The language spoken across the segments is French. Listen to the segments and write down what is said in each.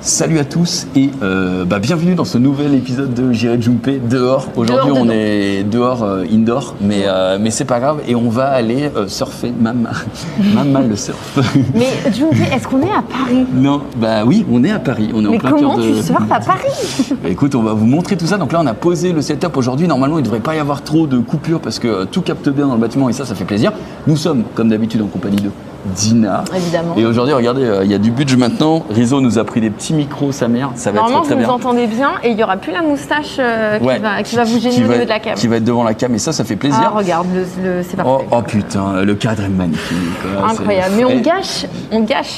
Salut à tous et bienvenue dans ce nouvel épisode de J'irai jumper dehors. Aujourd'hui on est dehors indoor, mais c'est pas grave et on va aller surfer. Mam mal le surf. Mais Jumper, est-ce qu'on est à Paris? Non, bah oui, on est à Paris. On est mais en plein comment cœur tu surfes à Paris? Écoute, on va vous montrer tout ça. Donc là on a posé le setup aujourd'hui. Normalement il ne devrait pas y avoir trop de coupures parce que tout capte bien dans le bâtiment et ça fait plaisir. Nous sommes comme d'habitude en compagnie de Dina. Évidemment. Et aujourd'hui, regardez, il y a du budget maintenant. Rizzo nous a pris des petits micros, sa mère. Ça va être très bien. Normalement, vous entendez bien et il n'y aura plus la moustache qui va vous gêner au niveau de la cam. Qui va être devant la cam et ça fait plaisir. Ah, regarde, c'est parfait. Oh putain, le cadre est magnifique. Incroyable. Mais on gâche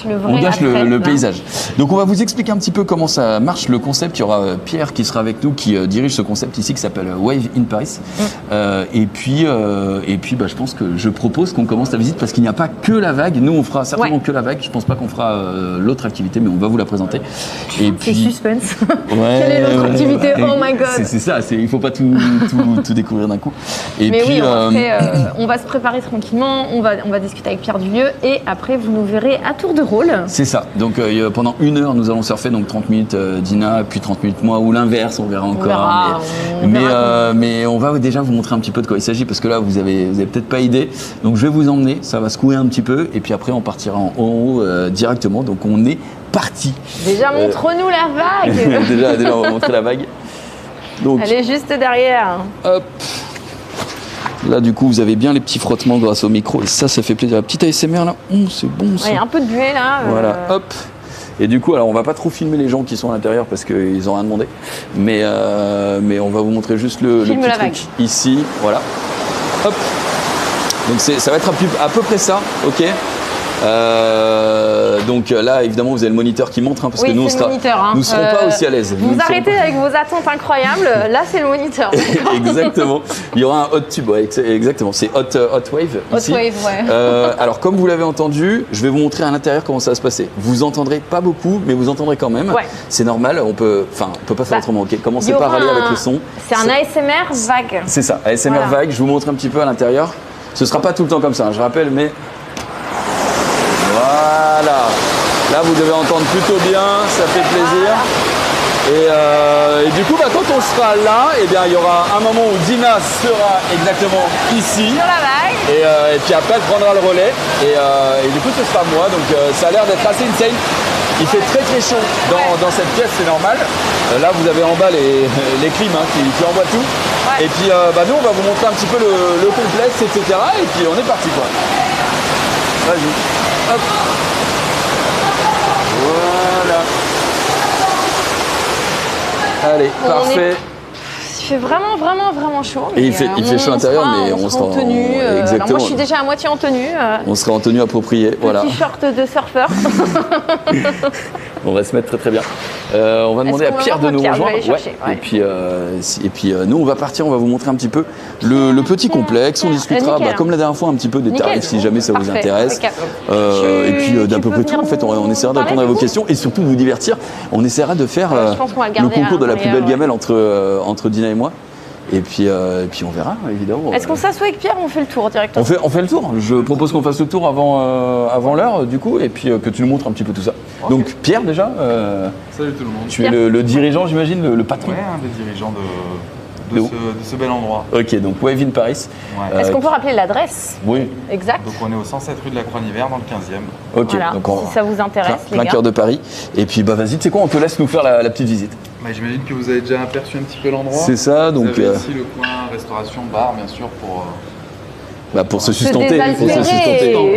le vrai. On gâche après, le paysage. Donc on va vous expliquer un petit peu comment ça marche, le concept. Il y aura Pierre qui sera avec nous, qui dirige ce concept ici qui s'appelle Wave in Paris. Et puis je pense que je propose qu'on commence la visite parce qu'il n'y a pas que la vague. Nous, on fera certainement que la vague. Je pense pas qu'on fera l'autre activité, mais on va vous la présenter. Et puis suspense. Ouais, quelle est l'autre activité? Oh my god. C'est ça. Il faut pas tout découvrir d'un coup. Et mais puis, oui, on va se préparer tranquillement. On va discuter avec Pierre Dulieu et après vous nous verrez à tour de rôle. C'est ça. Donc pendant 1 heure, nous allons surfer, donc 30 minutes Dina, puis 30 minutes moi, ou l'inverse, on verra encore. Mais on va déjà vous montrer un petit peu de quoi il s'agit parce que là, vous avez peut-être pas idée. Donc je vais vous emmener. Ça va secouer un petit peu et puis après on partira en haut directement. Donc on est parti. Déjà montre-nous la vague. déjà on va montrer la vague. Donc, elle est juste derrière. Hop. Là du coup vous avez bien les petits frottements grâce au micro et ça fait plaisir. La petite ASMR là, c'est bon ça. Il y a un peu de buée là. Voilà, hop. Et du coup, alors on va pas trop filmer les gens qui sont à l'intérieur parce qu'ils ont rien demandé. Mais on va vous montrer juste le petit truc ici. Voilà. Hop. Donc ça va être à peu près ça, ok. Donc là, évidemment, vous avez le moniteur qui montre, parce que nous, nous serons pas aussi à l'aise. Vous arrêtez avec vos attentes incroyables. Là, c'est le moniteur. Exactement. Il y aura un hot tube, ouais, exactement. C'est hot wave. Hot wave, ouais. Alors, comme vous l'avez entendu, je vais vous montrer à l'intérieur comment ça va se passer. Vous entendrez pas beaucoup, mais vous entendrez quand même. Ouais. C'est normal. On peut pas faire autrement. Ok. Commencez par aller avec le son. C'est un ASMR vague. C'est ça, ASMR vague. Je vous montre un petit peu à l'intérieur. Ce sera pas tout le temps comme ça, je rappelle, mais voilà. Là, vous devez entendre plutôt bien, ça fait plaisir. Et du coup, quand on sera là, il y aura un moment où Dina sera exactement ici. Sur la vague. Et puis après, elle prendra le relais. Et du coup, ce sera moi. Donc, ça a l'air d'être assez insane. Il fait très très chaud dans cette pièce, c'est normal. Là, vous avez en bas les clims qui envoient tout. Ouais. Et puis, nous, on va vous montrer un petit peu le complexe, etc. Et puis, on est parti, quoi. Vas-y. Hop. Voilà. Allez, parfait. Il fait vraiment chaud. Et il fait chaud à l'intérieur, mais on sera en tenue. Exactement. Alors moi, je suis déjà à moitié en tenue. On sera en tenue appropriée. Voilà. T-shirt de surfeur. On va se mettre très très bien. On va demander à Pierre de nous rejoindre. Ouais. Et puis nous on va partir, on va vous montrer un petit peu le petit complexe. On discutera comme la dernière fois un petit peu des tarifs si jamais ça vous intéresse. Et puis d'à peu près tout. En fait, on essaiera de répondre à vos questions et surtout de vous divertir. On essaiera de faire le concours de la plus belle gamelle entre Dina et moi. Et puis on verra, évidemment. Est-ce qu'on s'assoit avec Pierre ou on fait le tour directement? On fait le tour. Je propose qu'on fasse le tour avant l'heure, du coup, et puis que tu nous montres un petit peu tout ça. Okay. Donc, Pierre, déjà. Salut tout le monde. Tu es le dirigeant, j'imagine, le patron? Oui, un des dirigeants de ce bel endroit. Ok, donc Wave in Paris. Ouais. Est-ce qu'on peut rappeler l'adresse? Oui. Exact. Donc, on est au 107 rue de la Croix-Niver, dans le 15e. Ok, voilà. Donc si ça vous intéresse, plein cœur de Paris. Et puis, vas-y, tu sais quoi, on te laisse nous faire la petite visite. J'imagine que vous avez déjà aperçu un petit peu l'endroit. C'est ça, donc. Vous avez ici le coin restauration bar, bien sûr, pour se sustenter.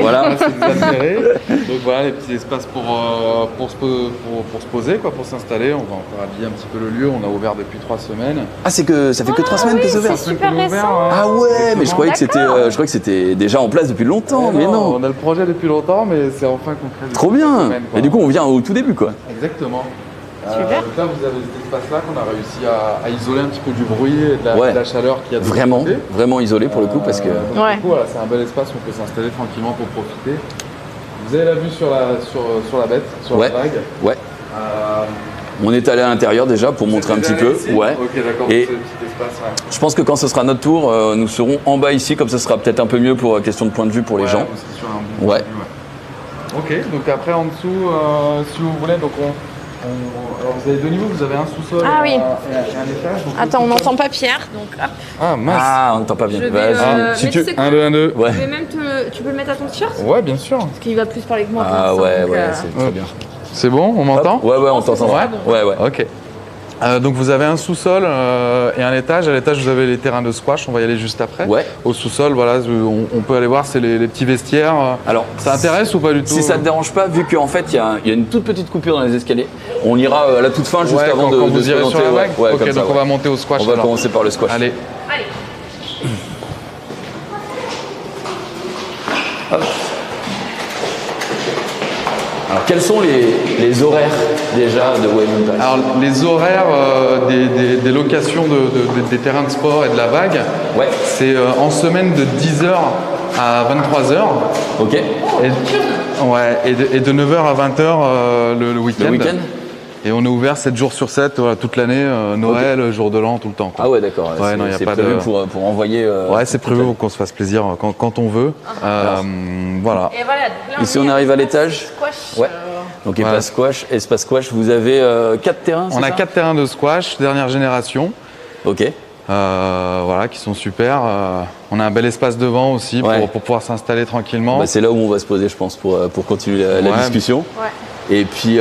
Voilà. Donc voilà, les petits espaces pour se poser, pour s'installer. On va encore habiller un petit peu le lieu. On a ouvert depuis 3 semaines. Ah, ça fait que 3 semaines que c'est ouvert. C'est super récent. Ah ouais, mais je croyais que c'était déjà en place depuis longtemps. Mais non. On a le projet depuis longtemps, mais c'est enfin concret. Trop bien. Et du coup, on vient au tout début, quoi. Exactement. Super. Donc là, vous avez cet espace-là qu'on a réussi à isoler un petit peu du bruit et de la chaleur qu'il y a de vraiment isolé pour le coup parce que. Donc, du coup, voilà, c'est un bel espace où on peut s'installer tranquillement pour profiter. Vous avez la vue sur la bête, sur la vague. Ouais. On est allé à l'intérieur déjà pour montrer un petit peu. Ici. Ouais. Ok, d'accord. Et c'est le petit espace. Ouais. Je pense que quand ce sera notre tour, nous serons en bas ici, comme ça sera peut-être un peu mieux pour question de point de vue pour les gens. Sur un bon point de vue, Ok, donc après en dessous, si vous voulez, donc Alors vous avez deux niveaux, vous avez un sous-sol Ah oui. et un étage. Donc Attends, on n'entend pas Pierre, donc hop. Ah mince. Ah, on n'entend pas bien. Je vais, Vas-y. mais tu sais quoi 1, 2, 1, 2. Ouais. Je vais même tu peux le mettre à ton t-shirt Ouais, bien sûr. parce qu'il va plus parler que moi. pour Ah l'instant, ouais, donc, ouais, c'est très bien. C'est bon, on m'entend? Ouais, on t'entend. Ouais. Ouais, ouais. Ok. Donc vous avez un sous-sol et un étage. À l'étage, vous avez les terrains de squash. On va y aller juste après. Ouais. Au sous-sol, voilà, on peut aller voir, c'est les petits vestiaires. Alors, ça intéresse ou pas du tout? Si ça te dérange pas, vu qu'en fait il y a une toute petite coupure dans les escaliers, on ira à la toute fin juste Ouais, avant quand de vous se irez présenter. sur la vague. Ouais, ok, comme ça, donc on va monter au squash. On va alors. commencer par le squash. Allez. Allez. Alors quels sont les horaires déjà de Waving Paris? Alors les horaires des locations des terrains de sport et de la vague, Ouais. c'est en semaine de 10h à 23h. Ok. Et de 9h à 20h le week-end. Le week-end? Et on est ouvert 7 jours sur 7, voilà, toute l'année, Noël, jour de l'an, tout le temps. Quoi. Ah ouais, d'accord. Ouais, non, y a c'est pas prévu de- pour envoyer. Ouais, c'est prévu pour qu'on se fasse plaisir quand on veut. Voilà. Et voilà. Donc là, Ici, on arrive à l'étage. Squash. Ouais. Donc espace squash, vous avez 4 terrains. On a 4 terrains de squash, dernière génération. Ok. Voilà, qui sont super. On a un bel espace devant aussi Ouais. pour pouvoir s'installer tranquillement. Bah, c'est là où on va se poser, je pense, pour continuer la Ouais. discussion. Ouais. Et puis,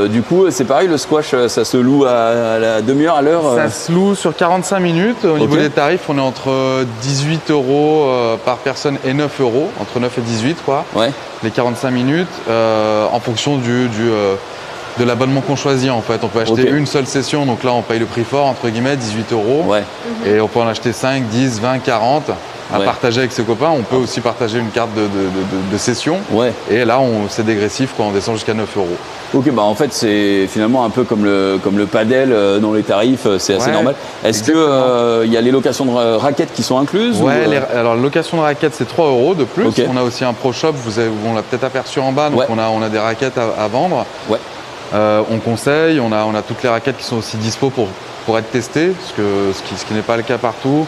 du coup, c'est pareil, le squash, ça se loue à la demi-heure, à l'heure. Ça se loue sur 45 minutes. Au niveau des tarifs, on est entre 18 € par personne et 9 €, entre 9 et 18 quoi, Ouais. les 45 minutes, en fonction de l'abonnement qu'on choisit en fait. On peut acheter Ok. une seule session, donc là on paye le prix fort, entre guillemets, 18 €. Ouais. Et on peut en acheter 5, 10, 20, 40 à Ouais. partager avec ses copains. On peut aussi partager une carte de session. Ouais. Et là, c'est dégressif, quoi, on descend jusqu'à 9 €. Ok, bah en fait, c'est finalement un peu comme le padel dans les tarifs, c'est assez Ouais, normal. Est-ce que il y a les locations de raquettes qui sont incluses Ouais, ou, alors la location de raquettes, c'est 3 € de plus. Ok. On a aussi un pro shop, on l'a peut-être aperçu en bas, donc Ouais. on a des raquettes à vendre. Ouais. On conseille, on a toutes les raquettes qui sont aussi dispo pour être testées, ce qui n'est pas le cas partout.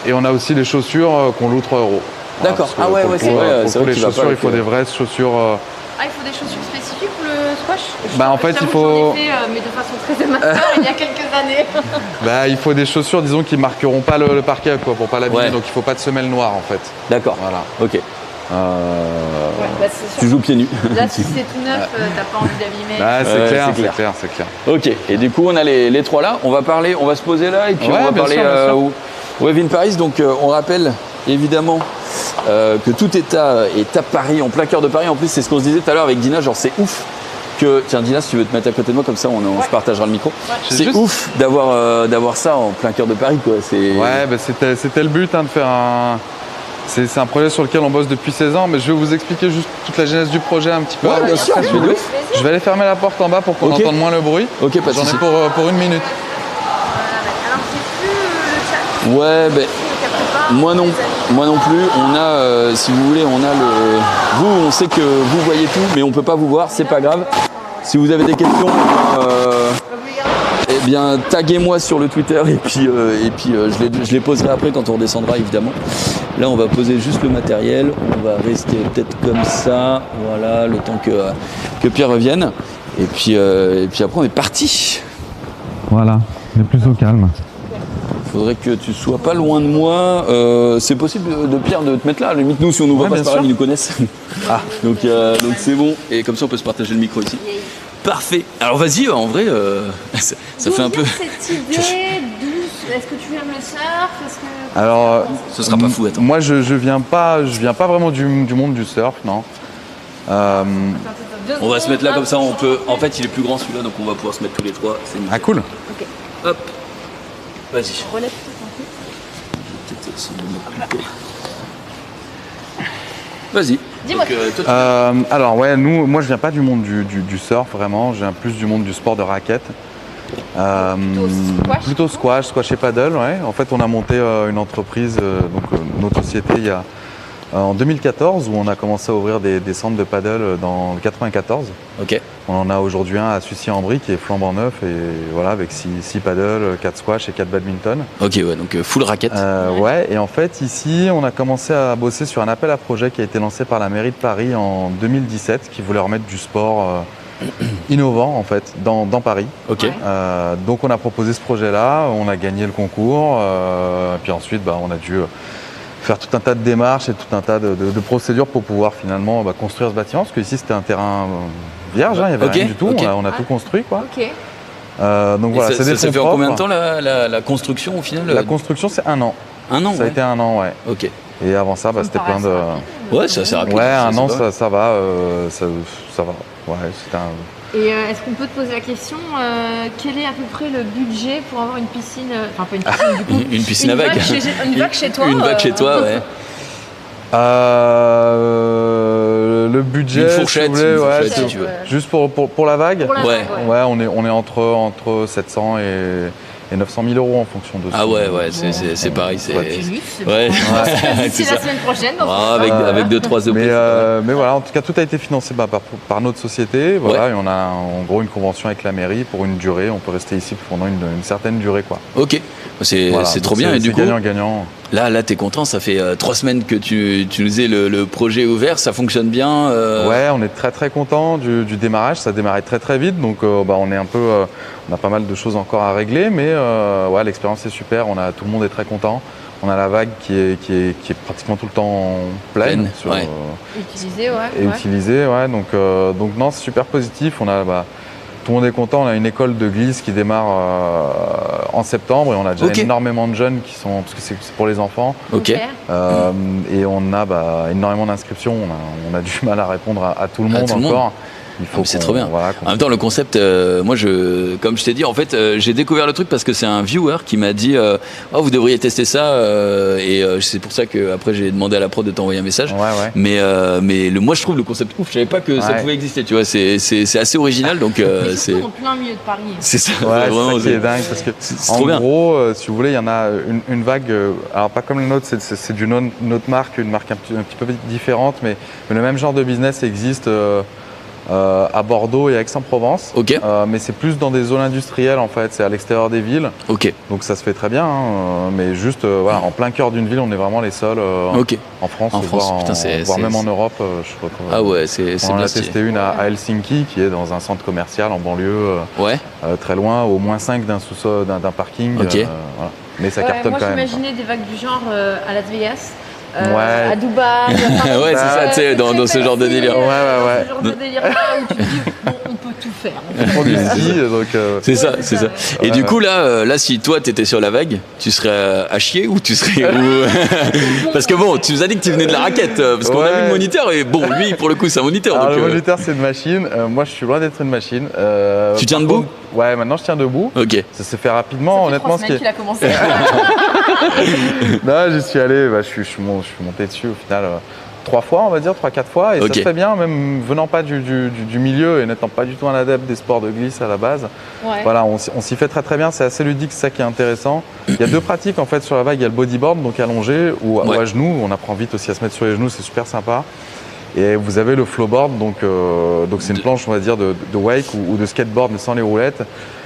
Et on a aussi les chaussures qu'on loue 3 €. D'accord. Parce que Ah ouais, pour ouais, le c'est coup, vrai, pour c'est le coup, vrai les qu'il va pas chaussures, il avec, faut des vraies chaussures. Ah, il faut des chaussures spécifiques pour le squash? Bah, en fait, J'avoue il que faut- j'en ai fait, mais de façon très amateur, il y a quelques années. Il faut des chaussures, disons, qui marqueront pas le parquet, quoi, pour pas l'abîmer. Ouais. Donc il faut pas de semelle noire, en fait. D'accord. Voilà. Ok. Ouais, bah, c'est Tu sûr. joues pieds nus. Là, si c'est tout neuf, t'as pas envie d'abîmer. Ah, c'est Ouais, clair, c'est c'est clair. clair, c'est clair. Ok. Et du coup, on a les trois là. On va se poser là et puis Ouais, on va bien parler sûr, bien sûr. au Wave in Paris. Donc, on rappelle évidemment que tout est à Paris, en plein cœur de Paris. En plus, c'est ce qu'on se disait tout à l'heure avec Dina. Genre, c'est ouf. Tiens, Dina, si tu veux te mettre à côté de moi, comme ça, on se partagera le micro. C'est C'est juste- ouf d'avoir ça en plein cœur de Paris, quoi. Ouais, c'était le but de faire un. C'est un projet sur lequel on bosse depuis 16 ans, mais je vais vous expliquer juste toute la genèse du projet un petit peu. Ouais, bien sûr, Si vous voulez. Je vais aller fermer la porte en bas pour qu'on Ok. entende moins le bruit. Ok, pas de J'en ai souci. pour 1 minute. Alors, j'ai plus le chat. Ouais, ben. Quelque part. Moi non plus. On a, si vous voulez, on a le. Vous, on sait que vous voyez tout, mais on peut pas vous voir. C'est pas grave. Si vous avez des questions, eh bien, taguez-moi sur le Twitter et puis je les poserai après quand on redescendra évidemment. Là, on va poser juste le matériel. On va rester peut-être comme ça, voilà, le temps que Pierre revienne. Et puis après, on est parti. Voilà, mais plus au calme. Faudrait que tu sois pas loin de moi. C'est possible de Pierre de te mettre là. À la limite, nous, si on nous voit Ouais, pas, bien c'est pareil, sûr. ils nous connaissent. Donc c'est bon. Et comme ça, on peut se partager le micro ici. Parfait. Alors vas-y, en vrai, ça fait un peu. Cette idée douce, est-ce que tu aimes le surf? Est-ce que... Alors, Ce sera pas fou, attends. moi, je viens pas vraiment du monde du surf, non. On va se mettre là comme ça, on peut. En fait, il est plus grand celui-là, donc on va pouvoir se mettre tous les trois. C'est nickel. Ah, cool. Hop. Vas-y. Relève Peut-être essayer de me couper. Vas-y. Dis-moi. Donc, toi, tu- Alors ouais, moi je viens pas du monde du surf vraiment, je viens plus du monde du sport de raquette. Plutôt squash et paddle, ouais. En fait, on a monté une entreprise, notre société, il y a en 2014 où on a commencé à ouvrir des centres de paddle dans le 94. Ok. On en a aujourd'hui un à Sucy-en-Brie qui est flambant neuf et voilà avec 6 paddles, 4 squash et 4 badminton. Ok, ouais, donc full raquette. Ouais, et en fait ici on a commencé à bosser sur un appel à projet qui a été lancé par la mairie de Paris en 2017 qui voulait remettre du sport innovant en fait dans Paris. Ok. Donc on a proposé ce projet-là, on a gagné le concours, puis ensuite on a dû faire tout un tas de démarches et tout un tas de procédures pour pouvoir finalement construire ce bâtiment, parce qu'ici c'était un terrain vierge, il n'y avait rien du tout, on a tout construit quoi. Donc voilà, c'est des fonds propres. Ça fait en combien de temps la construction au final? La construction c'est 1 an. 1 an. Ça a été 1 an, ouais. Ok. Et avant ça, c'était plein de. Ouais, c'est assez rapide. Ouais, 1 an, ça va, ça va. Ouais, c'était un. Et est-ce qu'on peut te poser la question, quel est à peu près le budget pour avoir une piscine, enfin pas une piscine du coup, une piscine à vagues. Une vague chez toi. Une vague chez toi, ouais. Le budget, une fourchette, si tu veux. Juste pour la vague. Ouais, on est entre 700 et 900 000 euros en fonction de. Ah ouais, c'est pareil, c'est. Ouais. C'est la semaine prochaine. Avec 2-3 options. Mais voilà, en tout cas, tout a été financé par notre société. Voilà, et on a en gros une convention avec la mairie pour une durée. On peut rester ici pendant une certaine durée, quoi. Ok, c'est trop bien. Et du coup, gagnant-gagnant. Là, t'es content. Ça fait 3 semaines que tu nous disais le projet est ouvert, ça fonctionne bien. Ouais, on est très très content du démarrage. Ça a démarré très très vite, donc on est un peu, on a pas mal de choses encore à régler, mais ouais, l'expérience est super. Tout le monde est très content. On a la vague qui est pratiquement tout le temps pleine. Utilisée, ouais. Donc non, c'est super positif. On a tout le monde est content. On a une école de glisse qui démarre en septembre et on a déjà énormément de jeunes qui sont, parce que c'est pour les enfants. Ok. Et on a énormément d'inscriptions. On a du mal à répondre à tout le monde encore. C'est trop bien. En même temps, le concept, moi, comme je t'ai dit, en fait, j'ai découvert le truc parce que c'est un viewer qui m'a dit vous devriez tester ça. Et c'est pour ça qu'après, j'ai demandé à la prod de t'envoyer un message. Ouais. Mais moi, je trouve le concept ouf. Je savais pas que ça pouvait exister. Tu vois, c'est assez original. Donc, c'est en plein milieu de Paris. C'est ça. Ouais, vraiment, c'est dingue parce que en gros, si vous voulez, il y en a une vague. Alors pas comme le nôtre, c'est d'une autre marque, une marque un petit peu différente, mais le même genre de business existe. À Bordeaux et à Aix-en-Provence, mais c'est plus dans des zones industrielles en fait, c'est à l'extérieur des villes, donc ça se fait très bien, mais juste en plein cœur d'une ville, on est vraiment les seuls en France, voire même en Europe. Je crois ah ouais, c'est on bien a testé une à Helsinki qui est dans un centre commercial en banlieue, très loin, au moins 5 d'un sous-sol, d'un parking, mais ça cartonne quand même. Moi j'imaginais des vagues du genre à Las Vegas. À Dubaï. Ouais, c'est ça, tu sais, dans ce genre de délire. Ouais. Ce genre de délire là où tu te dis, on peut tout faire. On prend du ski, donc. C'est ça. Et du coup, là, si toi, t'étais sur la vague, tu serais à chier ou tu serais où? Parce que bon, tu nous as dit que tu venais de la raquette, parce qu'on a vu le moniteur, et bon, lui, pour le coup, c'est un moniteur. Alors, donc, le moniteur, c'est une machine. Moi, je suis loin d'être une machine. Tu tiens debout? Ouais, maintenant, je tiens debout. Ok. Ça s'est fait rapidement, honnêtement. Ça fait 3 semaines qu'il a commencé. Non, j'y suis allé, je suis monté dessus au final 3 fois, on va dire, 3-4 fois, et ça se fait bien, même venant pas du milieu et n'étant pas du tout un adepte des sports de glisse à la base. Voilà, on s'y fait très très bien, c'est assez ludique, c'est ça qui est intéressant. Il y a 2 pratiques en fait sur la vague, il y a le bodyboard, donc allongé, ou à genoux, on apprend vite aussi à se mettre sur les genoux, c'est super sympa. Et vous avez le flowboard, donc c'est une planche, on va dire, de wake ou de skateboard mais sans les roulettes.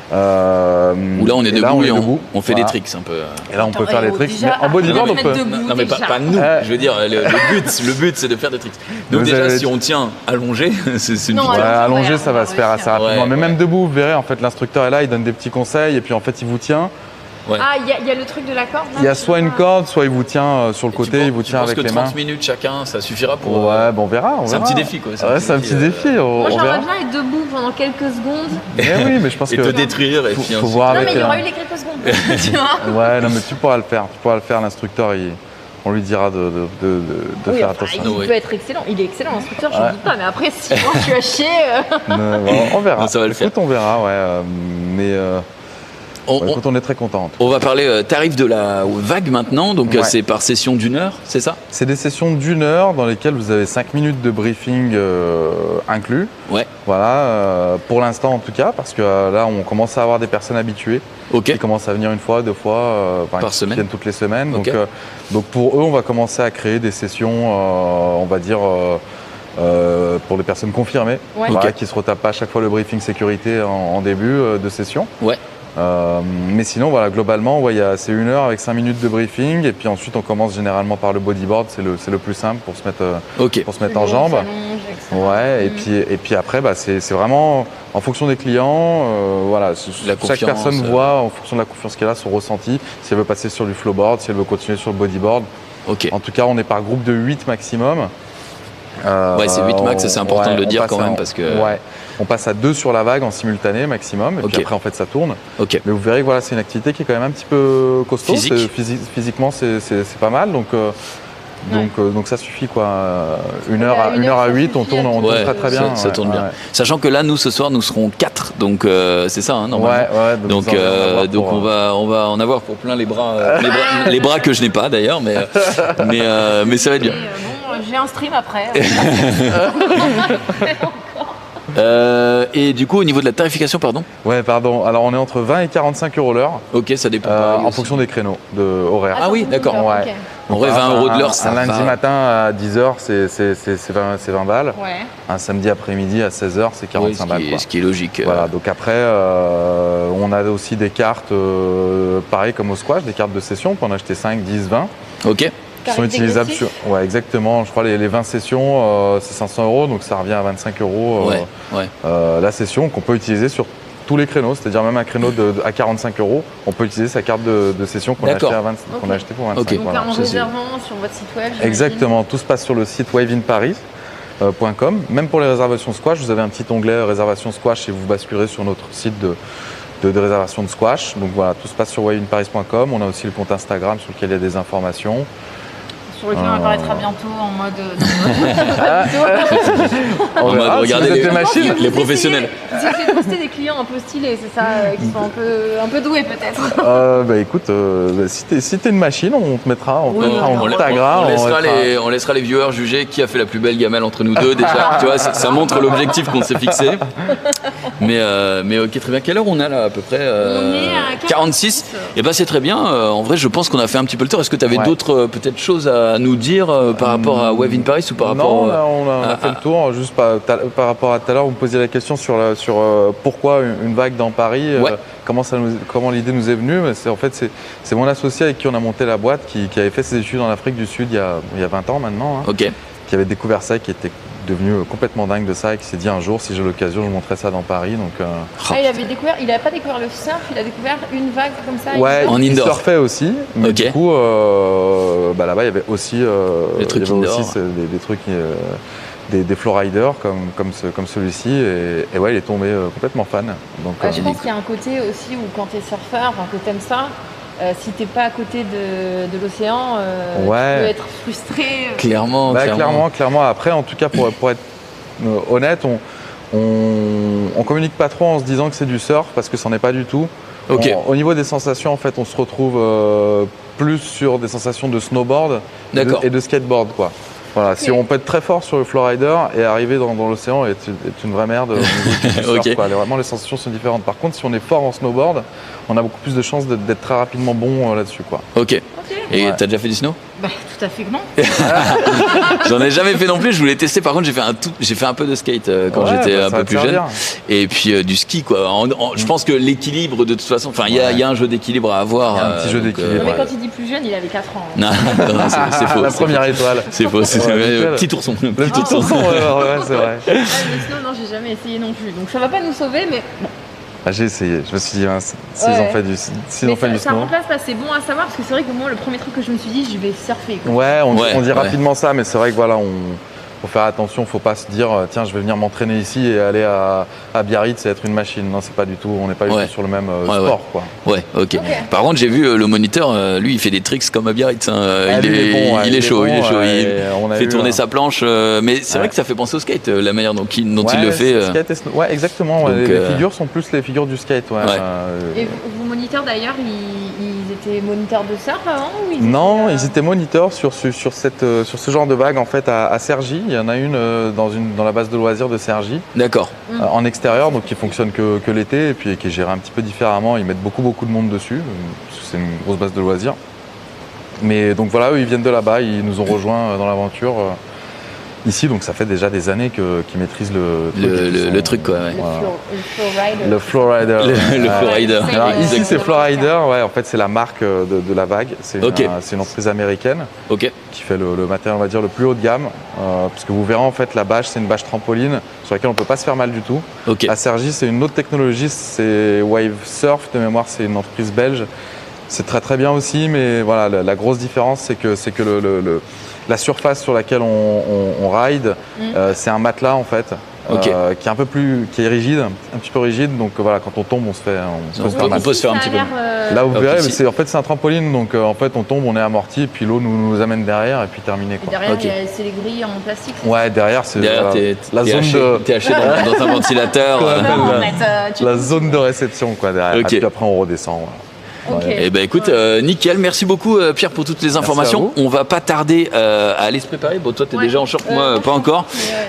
Où là on est debout et on fait des tricks un peu. Et là on peut faire des tricks. Mais en bodyboard on peut. Non mais pas nous. Je veux dire le but c'est de faire des tricks. Donc déjà si on tient allongé, c'est une. Allongé ça va se faire assez rapidement. Mais même debout, vous verrez en fait l'instructeur est là, il donne des petits conseils et puis en fait il vous tient. Ah, il y a le truc de la corde là. Il y a soit une corde, soit il vous tient sur le côté, il vous tient avec les mains. Je pense que 30 minutes chacun, ça suffira pour. Ouais, bon, on verra. C'est un petit défi quoi. C'est un petit défi. Moi j'aimerais bien être debout pendant quelques secondes. Mais oui, mais je pense que. Et te détruire et puis. Faut voir non, avec. mais il y aura eu les quelques secondes. Tu vois. Ouais, non, mais tu pourras le faire. L'instructeur, on lui dira de faire attention. Il peut être excellent. Il est excellent, l'instructeur, je ne dis pas. Mais après, si moi tu as chier. On verra. Ça va le faire. Écoute, on verra, ouais. Mais. Écoute, on est très content. On va parler tarif de la vague maintenant, donc c'est par session d'1 heure, c'est ça? C'est des sessions d'1 heure dans lesquelles vous avez 5 minutes de briefing inclus. Ouais. Voilà, pour l'instant en tout cas, parce que là on commence à avoir des personnes habituées qui commencent à venir 1 fois, 2 fois, par semaine. Qui viennent toutes les semaines. Donc pour eux, on va commencer à créer des sessions, on va dire. Pour les personnes confirmées, qui ne se retapent pas à chaque fois le briefing sécurité en début de session. Ouais. Mais sinon, voilà, globalement, c'est 1 heure avec 5 minutes de briefing. Et puis ensuite, on commence généralement par le bodyboard. C'est le plus simple pour se mettre, en jambes. Ouais, et puis après, c'est vraiment en fonction des clients. Voilà, chaque personne voit, en fonction de la confiance qu'elle a, son ressenti, si elle veut passer sur du flowboard, si elle veut continuer sur le bodyboard. En tout cas, on est par groupe de 8 maximum. C'est 8 max, c'est important de le dire quand même parce que... On passe à 2 sur la vague en simultané maximum, et puis après en fait ça tourne. Mais vous verrez que voilà, c'est une activité qui est quand même un petit peu costaud. Physiquement, c'est pas mal, donc ça suffit quoi. 1 heure à 8, on tourne très bien. Ça tourne bien. Sachant que là, nous ce soir, nous serons 4, donc c'est ça, hein, normalement. Donc on va en avoir pour plein les bras, les bras que je n'ai pas d'ailleurs, mais ça va être bien. J'ai un stream après. Et du coup, au niveau de la tarification, pardon. Alors, on est entre 20 et 45 € l'heure. Ça dépend. En fonction des créneaux horaires. Ah oui, d'accord. En vrai, 20 € de l'heure, ça un lundi matin à 10h, c'est 20 balles. Un samedi après-midi à 16h, c'est 45 balles. Ce qui est logique. Voilà, donc après, on a aussi des cartes, pareil comme au squash, des cartes de session, on peut en acheter 5, 10, 20. Qui sont utilisables sur... exactement. Je crois les 20 sessions, c'est 500 €, donc ça revient à 25 € la session qu'on peut utiliser sur tous les créneaux. C'est-à-dire même un créneau à 45 €, on peut utiliser sa carte de session qu'on a acheté pour 25 €. Donc en réservant sur votre site web. Exactement. Tout se passe sur le site waveinparis.com. Même pour les réservations squash, vous avez un petit onglet réservation squash et vous basculerez sur notre site de réservation de squash. Donc voilà, tout se passe sur waveinparis.com. On a aussi le compte Instagram sur lequel il y a des informations. Sur lequel on apparaîtra bientôt en mode. Regardez les professionnels. Vous essayez de poster des clients un peu stylés, c'est ça, qui sont un peu doués peut-être. Écoute, si t'es une machine, on te mettra, on laissera les viewers juger qui a fait la plus belle gamelle entre nous deux. Déjà, tu vois, ça montre l'objectif qu'on s'est fixé. Mais ok, très bien. Quelle heure on a là à peu près On est à 46. Et c'est très bien. En vrai, je pense qu'on a fait un petit peu le tour. Est-ce que tu avais d'autres peut-être choses à nous dire par rapport à Wave in Paris ou par rapport... Non, on a fait le tour. Juste par rapport à tout à l'heure, vous me posiez la question sur pourquoi une vague dans Paris, comment l'idée nous est venue. En fait, c'est mon associé avec qui on a monté la boîte qui avait fait ses études en Afrique du Sud il y a 20 ans maintenant, qui avait découvert ça, qui était devenu complètement dingue de ça et qui s'est dit un jour, si j'ai l'occasion, je montrerai ça dans Paris. Donc, il n'avait pas découvert le surf, il a découvert une vague comme ça. En il indoor. surfait aussi, mais du coup, là-bas, il y avait aussi des trucs des flowriders comme celui-ci et il est tombé complètement fan. Donc, je pense qu'il y a un côté aussi où quand tu es surfeur, que tu aimes ça, si t'es pas à côté de l'océan, tu peux être frustré. Clairement. Après, en tout cas, pour être honnête, on communique pas trop en se disant que c'est du surf parce que c'en est pas du tout. Au niveau des sensations, en fait, on se retrouve plus sur des sensations de snowboard et de skateboard, quoi. Voilà, si on peut être très fort sur le flowrider et arriver dans l'océan est une vraie merde au niveau du surf, quoi. Vraiment, les sensations sont différentes. Par contre, si on est fort en snowboard, on a beaucoup plus de chances d'être très rapidement bon là-dessus, quoi. Et t'as déjà fait du snow? Tout à fait que non. J'en ai jamais fait non plus, je voulais tester. Par contre, j'ai fait un peu de skate quand j'étais un peu plus jeune. Et puis du ski, quoi. Je pense que l'équilibre, de toute façon, il y a un jeu d'équilibre à avoir. Il y a un petit jeu d'équilibre. Mais quand il dit plus jeune, il avait 4 ans. Non, c'est faux. La première étoile. C'est faux, c'est petit ourson. Le petit ourson, c'est vrai. Le snow, non, j'ai jamais essayé non plus. Donc ça va pas nous sauver, mais bon. J'ai essayé, je me suis dit, s'ils ont fait du snow. Ça remplace, c'est bon à savoir, parce que c'est vrai que moi, le premier truc que je me suis dit, je vais surfer. On dit rapidement ça, mais c'est vrai que voilà, faut faire attention, faut pas se dire, tiens, je vais venir m'entraîner ici et aller à Biarritz et être une machine. Non, c'est pas du tout, on n'est pas du tout sur le même sport, quoi. Par contre, j'ai vu le moniteur, lui, il fait des tricks comme à Biarritz. Il est chaud. Il fait tourner sa planche, mais c'est vrai que ça fait penser au skate, la manière dont il le fait. Exactement. Donc, les figures sont plus les figures du skate. Et vos moniteurs, d'ailleurs, ils étaient moniteurs de surf avant ou Non, ils étaient moniteurs sur ce genre de vague, en fait, à Cergy. Il y en a une dans la base de loisirs de Cergy. D'accord. En extérieur, donc qui fonctionne que l'été et puis qui est géré un petit peu différemment. Ils mettent beaucoup de monde dessus, parce que c'est une grosse base de loisirs. Mais donc voilà, eux, ils viennent de là-bas, ils nous ont rejoints dans l'aventure. ici, donc ça fait déjà des années qu'ils maîtrisent le truc, quoi. Ouais. Le Flowrider. Le Flowrider. Alors, ici, c'est Flowrider. Ouais, en fait, c'est la marque de la vague. C'est une entreprise américaine qui fait le matériel, on va dire, le plus haut de gamme. Parce que vous verrez, en fait, la bâche, c'est une bâche trampoline sur laquelle on ne peut pas se faire mal du tout. À Cergy, c'est une autre technologie, c'est Wave Surf. De mémoire, c'est une entreprise belge. C'est très très bien aussi, mais voilà, la grosse différence, c'est que la surface sur laquelle on ride, c'est un matelas en fait, qui est un peu qui est rigide, un petit peu rigide. Donc voilà, quand on tombe, on peut se faire un petit peu. Là, vous verrez, en fait, c'est un trampoline, donc en fait, on tombe, on est amorti, et puis l'eau nous amène derrière, et puis terminé. Quoi. Et derrière, c'est les grilles en plastique. Ouais, derrière, c'est la zone de. T'es haché dans un ventilateur. La zone de réception, quoi, derrière. Et puis après, on redescend. Voilà. Eh ben écoute, nickel, merci beaucoup Pierre pour toutes les informations. On va pas tarder à aller se préparer. Bon, toi t'es déjà en short, moi pas encore.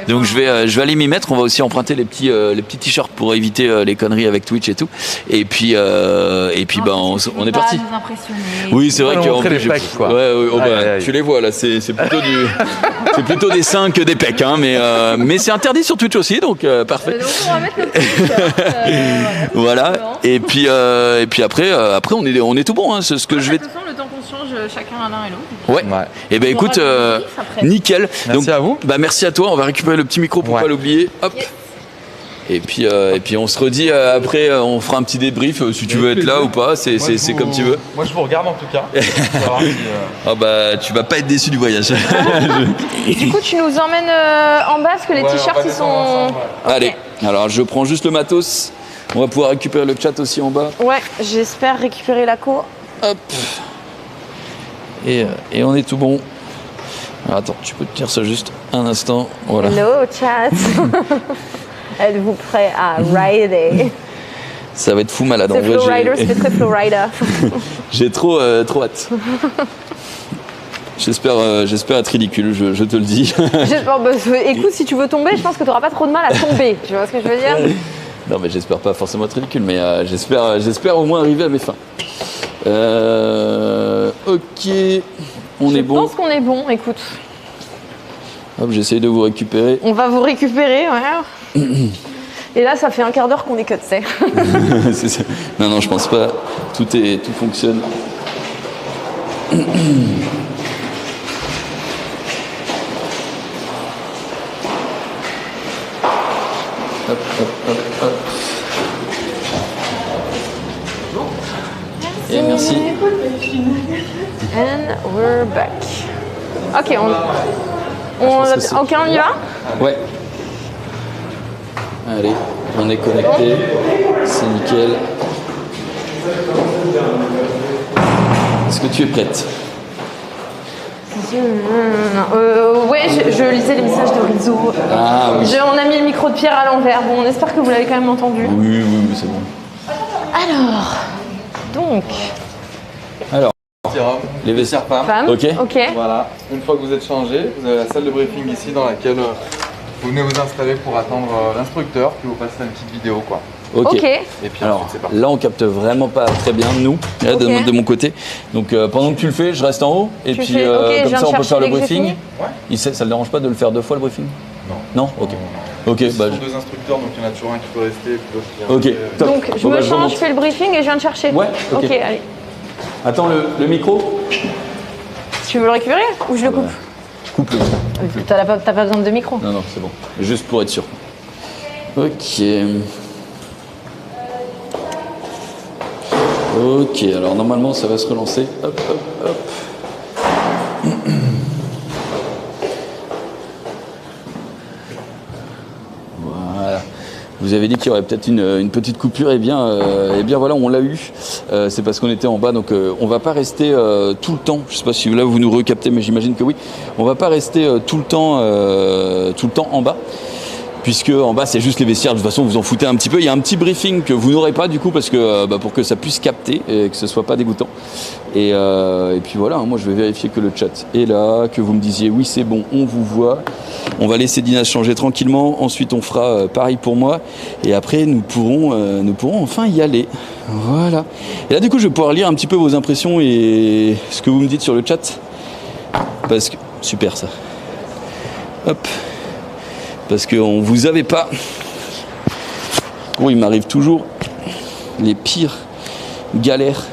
Donc je vais aller m'y mettre. On va aussi emprunter les petits t-shirts pour éviter les conneries avec Twitch et tout. Et puis ben on est parti. Oui, c'est vrai que tu les vois là, c'est plutôt des seins que des pecs, hein, mais c'est interdit sur Twitch aussi, donc parfait. Donc on va mettre le t-shirt. Voilà. Et puis après on est tout bon, hein, c'est ce que je vais. De toute façon, le temps qu'on se change chacun l'un et l'autre. Ouais. Et ben écoute, nickel. Merci à vous. Bah merci à toi. On va récupérer le petit micro pour pas l'oublier. Hop. Yes. Et puis on se redit après, on fera un petit débrief si tu veux être là ou pas. C'est comme tu veux. Moi je vous regarde en tout cas. Ah bah tu vas pas être déçu du voyage. Du coup tu nous emmènes en bas parce que les t-shirts ils sont. Allez. Alors je prends juste le matos. On va pouvoir récupérer le chat aussi en bas. Ouais, j'espère récupérer la co. Hop. Et on est tout bon. Alors attends, tu peux te dire ça juste un instant. Voilà. Hello chat. Êtes-vous prêt à rider? Ça va être fou malade. C'est Flowrider, c'était très Flowrider. J'ai trop hâte. J'espère être ridicule, je te le dis. Écoute, si tu veux tomber, je pense que tu n'auras pas trop de mal à tomber. Tu vois ce que je veux dire? Non, mais j'espère pas forcément être ridicule, mais j'espère au moins arriver à mes fins. Ok, on est bon. Je pense qu'on est bon, écoute. Hop, j'essaye de vous récupérer. On va vous récupérer, ouais. Et là, ça fait un quart d'heure qu'on est cut, c'est. C'est ça. Non, je pense pas. Tout fonctionne. Hop. Et merci. And we're back. Ok, on y va? Ouais. Allez, on est connecté. C'est nickel. Est-ce que tu es prête? Ouais, je lisais les messages de Rizzo. Ah oui. On a mis le micro de Pierre à l'envers. Bon, on espère que vous l'avez quand même entendu. Oui, c'est bon. Alors, les vestiaires femmes. Ok. Voilà. Une fois que vous êtes changé, vous avez la salle de briefing ici dans laquelle vous venez vous installer pour attendre l'instructeur, puis vous passez une petite vidéo, quoi. Ok. Et puis alors, c'est parti. Là, on capte vraiment pas très bien, nous, de mon côté. Donc, pendant que tu le fais, je reste en haut. Et puis, comme ça, on peut faire le briefing. Ouais. Ça ne le dérange pas de le faire 2 fois, le briefing? Non. Ok. Ok. Ce sont 2 instructeurs, donc il y en a toujours un qui peut rester, et puis l'autre qui est top. Donc, je me change, je fais le briefing et je viens te chercher. Ouais. Ok, allez. Attends, le micro. Tu veux le récupérer ou je le coupe? Coupe-le. T'as pas besoin de micro? Non, c'est bon. Juste pour être sûr. Ok. Ok, alors normalement ça va se relancer. Hop. Voilà. Vous avez dit qu'il y aurait peut-être une petite coupure, et bien voilà, on l'a eu. C'est parce qu'on était en bas, donc on va pas rester tout le temps. Je sais pas si là vous nous recaptez, mais j'imagine que oui. On va pas rester tout le temps en bas. Puisque en bas c'est juste les vestiaires, de toute façon vous en foutez un petit peu. Il y a un petit briefing que vous n'aurez pas du coup parce que pour que ça puisse capter et que ce soit pas dégoûtant. Et puis voilà, moi je vais vérifier que le chat est là, que vous me disiez oui c'est bon, on vous voit. On va laisser Dina changer tranquillement, ensuite on fera pareil pour moi et après nous pourrons enfin y aller. Voilà. Et là du coup je vais pouvoir lire un petit peu vos impressions et ce que vous me dites sur le chat. Parce que super ça. Hop. Parce qu'on vous avait pas. Bon, il m'arrive toujours les pires galères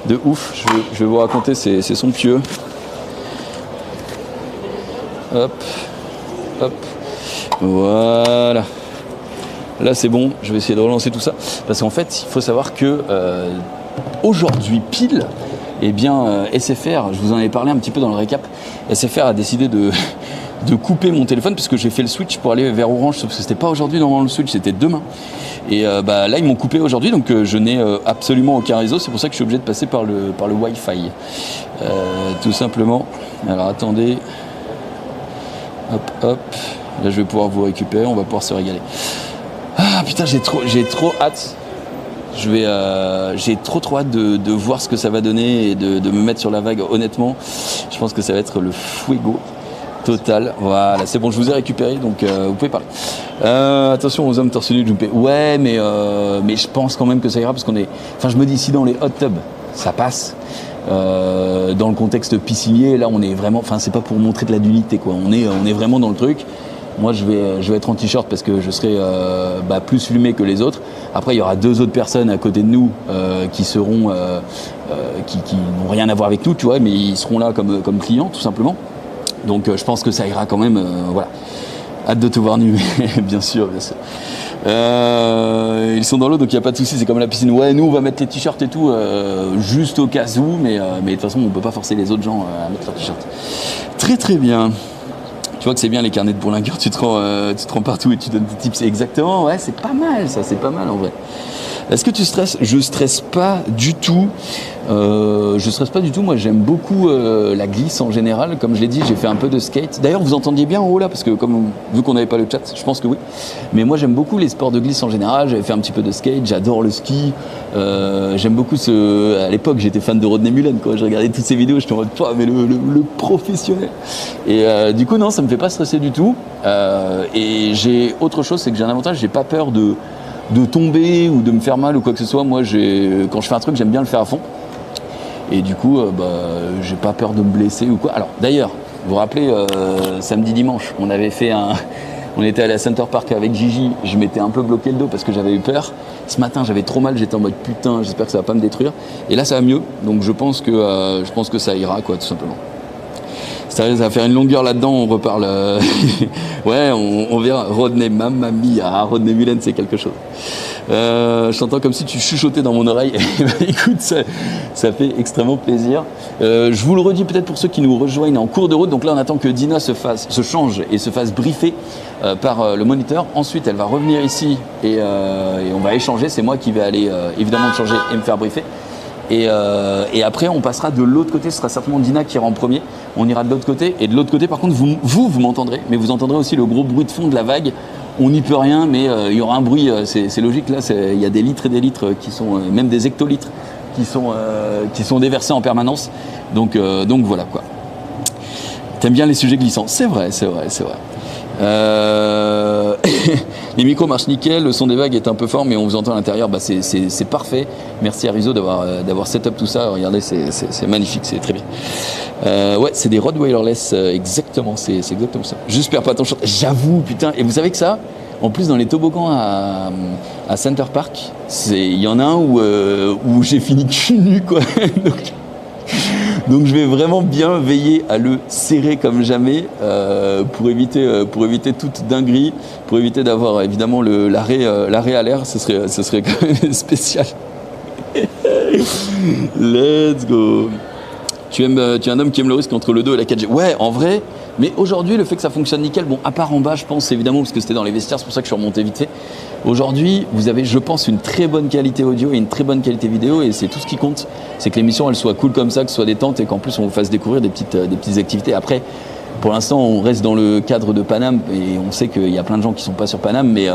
de ouf. Je vais vous raconter, c'est somptueux. Hop. Hop. Voilà. Là c'est bon, je vais essayer de relancer tout ça. Parce qu'en fait, il faut savoir que aujourd'hui pile, eh bien SFR, je vous en avais parlé un petit peu dans le récap, SFR a décidé de couper mon téléphone parce que j'ai fait le switch pour aller vers Orange, sauf que c'était pas aujourd'hui normalement le switch, c'était demain. Et là ils m'ont coupé aujourd'hui, donc je n'ai absolument aucun réseau, c'est pour ça que je suis obligé de passer par le Wi-Fi. Tout simplement. Alors attendez. Hop hop. Là je vais pouvoir vous récupérer, on va pouvoir se régaler. Ah putain, j'ai trop hâte. J'ai trop hâte de voir ce que ça va donner et de me mettre sur la vague. Honnêtement, je pense que ça va être le fuego total. Voilà, c'est bon, je vous ai récupéré, donc vous pouvez parler. Attention aux hommes torse nu, ouais, mais je pense quand même que ça ira parce qu'on est. Enfin, je me dis si dans les hot tubs ça passe. Dans le contexte piscinier, là, on est vraiment. Enfin, c'est pas pour montrer de la nudité, quoi. On est vraiment dans le truc. Moi, je vais être en t-shirt parce que je serai plus filmé que les autres. Après, il y aura 2 autres personnes à côté de nous qui seront, qui n'ont rien à voir avec nous, tu vois, mais ils seront là comme clients, tout simplement. Donc, je pense que ça ira quand même. Voilà. Hâte de te voir nu, bien sûr, bien sûr. Ils sont dans l'eau, donc il n'y a pas de souci. C'est comme la piscine. Ouais, nous, on va mettre les t-shirts et tout, juste au cas où, mais de toute façon, on ne peut pas forcer les autres gens à mettre leurs t-shirts. Très, très bien. Tu vois que c'est bien les carnets de bourlingueur, tu te rends partout et tu donnes des tips. Exactement, ouais, c'est pas mal ça, c'est pas mal en vrai. Est-ce que tu stresses ? Je stresse pas du tout. Moi j'aime beaucoup la glisse en général. Comme je l'ai dit, j'ai fait un peu de skate. D'ailleurs vous entendiez bien en haut là, parce que vu qu'on n'avait pas le chat, je pense que oui. Mais moi j'aime beaucoup les sports de glisse en général. J'avais fait un petit peu de skate, j'adore le ski. J'aime beaucoup à l'époque j'étais fan de Rodney Mullen, quoi. Je regardais toutes ces vidéos, j'étais en mode mais le professionnel. Et du coup non, ça me fait pas stresser du tout. Et j'ai autre chose, c'est que j'ai un avantage, j'ai pas peur de tomber ou de me faire mal ou quoi que ce soit. Moi quand je fais un truc, j'aime bien le faire à fond. Et du coup, j'ai pas peur de me blesser ou quoi. Alors d'ailleurs, vous vous rappelez, samedi dimanche, on était allé à Center Park avec Gigi, je m'étais un peu bloqué le dos parce que j'avais eu peur. Ce matin, j'avais trop mal, j'étais en mode putain, j'espère que ça va pas me détruire. Et là, ça va mieux, donc je pense que ça ira, quoi, tout simplement. Ça va faire une longueur là-dedans, on reparle. Ouais, on verra. Rodney, mamma mia, Rodney Mullen, c'est quelque chose. Je t'entends comme si tu chuchotais dans mon oreille. Écoute, ça fait extrêmement plaisir. Je vous le redis peut-être pour ceux qui nous rejoignent en cours de route. Donc là, on attend que Dina se change et se fasse briefer par le moniteur. Ensuite, elle va revenir ici et on va échanger. C'est moi qui vais aller évidemment changer et me faire briefer. Et après, on passera de l'autre côté. Ce sera certainement Dina qui ira en premier. On ira de l'autre côté. Et de l'autre côté, par contre, vous m'entendrez. Mais vous entendrez aussi le gros bruit de fond de la vague. On n'y peut rien, mais il y aura un bruit. C'est logique. Là, il y a des litres et des litres qui sont, même des hectolitres, qui sont déversés en permanence. Donc voilà quoi. T'aimes bien les sujets glissants ? C'est vrai. Les micros marchent nickel, le son des vagues est un peu fort, mais on vous entend à l'intérieur, c'est parfait. Merci à Rizzo d'avoir set up tout ça. Regardez, c'est magnifique, c'est très bien. Ouais, c'est des Rode Wireless, exactement, c'est exactement ça. Juste perds pas ton short. J'avoue, putain. Et vous savez que ça, en plus dans les toboggans à Center Park, il y en a un où j'ai fini cul nu, quoi. Donc je vais vraiment bien veiller à le serrer comme jamais pour éviter toute dinguerie, pour éviter d'avoir évidemment l'arrêt à l'air, ce serait quand même spécial. Let's go. Tu es un homme qui aime le risque entre le dos et la 4G. Ouais, en vrai, mais aujourd'hui, le fait que ça fonctionne nickel, bon, à part en bas, je pense, évidemment, parce que c'était dans les vestiaires, c'est pour ça que je suis remonté vite fait. Aujourd'hui, vous avez, je pense, une très bonne qualité audio et une très bonne qualité vidéo, et c'est tout ce qui compte. C'est que l'émission, elle soit cool comme ça, que ce soit détente, et qu'en plus, on vous fasse découvrir des petites activités. Après, pour l'instant, on reste dans le cadre de Paname, et on sait qu'il y a plein de gens qui sont pas sur Paname, mais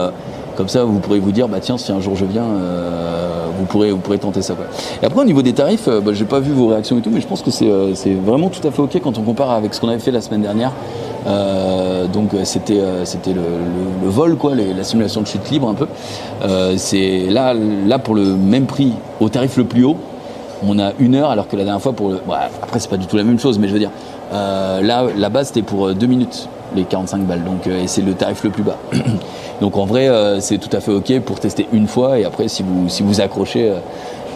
comme ça, vous pourrez vous dire, bah tiens, si un jour je viens, vous pourrez tenter ça, quoi. Et après, au niveau des tarifs, j'ai pas vu vos réactions et tout, mais je pense que c'est vraiment tout à fait ok quand on compare avec ce qu'on avait fait la semaine dernière. Donc c'était le vol, quoi, la simulation de chute libre un peu. C'est là pour le même prix, au tarif le plus haut, on a 1 heure, alors que la dernière fois après c'est pas du tout la même chose, mais je veux dire, là la base c'était pour 2 minutes. les 45 balles. Donc, et c'est le tarif le plus bas. Donc en vrai, c'est tout à fait ok pour tester une fois et après si vous accrochez,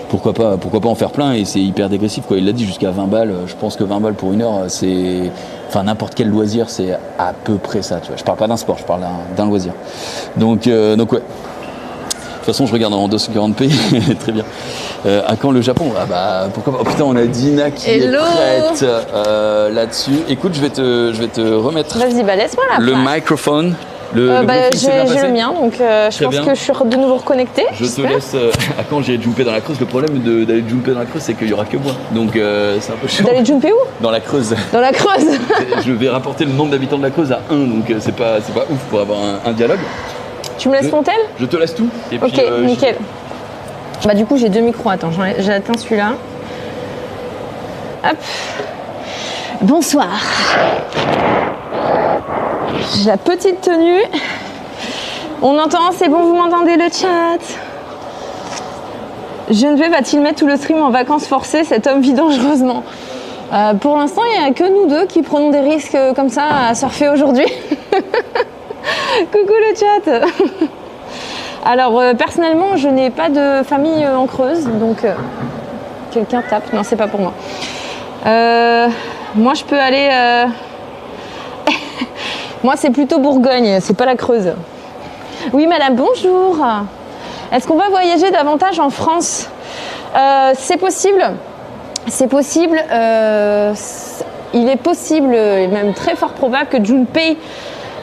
pourquoi pas en faire plein, et c'est hyper dégressif quoi. Il l'a dit, jusqu'à 20 balles. Je pense que 20 balles pour une heure, c'est, enfin n'importe quel loisir, c'est à peu près ça. Tu vois, je parle pas d'un sport, je parle d'un loisir. Donc ouais. De toute façon, je regarde en 240p, très bien. À quand le Japon? Ah bah pourquoi pas. Oh putain, on a Dina qui est prête là-dessus. Écoute, je vais te remettre. Vas-y, bah laisse-moi là. Le microphone. J'ai le mien, donc je pense que je suis de nouveau reconnectée. Je te laisse. À quand j'ai jumpé dans la Creuse? Le problème d'aller jumper dans la Creuse, c'est qu'il n'y aura que moi. Donc c'est un peu chiant. D'aller jumper où? Dans la Creuse. Dans la Creuse. Je vais rapporter le nombre d'habitants de la Creuse à 1, donc c'est pas ouf pour avoir un dialogue. Tu me laisses ton tel? Je te laisse tout. Et puis, ok, nickel. Bah du coup j'ai 2 micros. Attends, j'ai atteint celui-là. Hop. Bonsoir. J'ai la petite tenue. On entend, c'est bon, vous m'entendez le chat? Geneviève va-t-il mettre tout le stream en vacances forcées? Cet homme vit dangereusement. Pour l'instant, il n'y a que nous deux qui prenons des risques comme ça à surfer aujourd'hui. Coucou le chat. Alors personnellement, je n'ai pas de famille en Creuse, donc quelqu'un tape. Non, c'est pas pour moi. Moi, je peux aller. Moi, c'est plutôt Bourgogne, c'est pas la Creuse. Oui, madame, bonjour. Est-ce qu'on va voyager davantage en France? C'est possible. C'est possible. Il est possible, et même très fort probable, que Junpei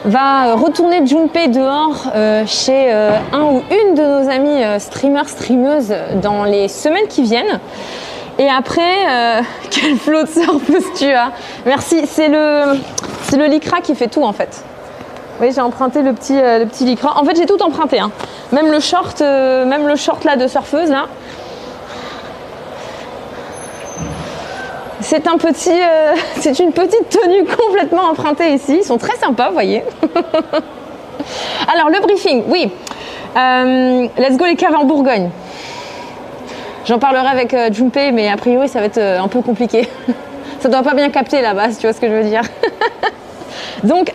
va retourner Junpei dehors chez un ou une de nos amis streamers, streameuses dans les semaines qui viennent. Et après, quel flot de surf tu as? Merci, c'est le Lycra qui fait tout en fait. Oui, j'ai emprunté le petit Lycra. En fait, j'ai tout emprunté, hein. Même le short là de surfeuse là. C'est une petite tenue complètement empruntée ici. Ils sont très sympas, vous voyez. Alors le briefing, oui. Let's go les caves en Bourgogne. J'en parlerai avec Junpei, mais a priori ça va être un peu compliqué. Ça doit pas bien capter là-bas, si tu vois ce que je veux dire. Donc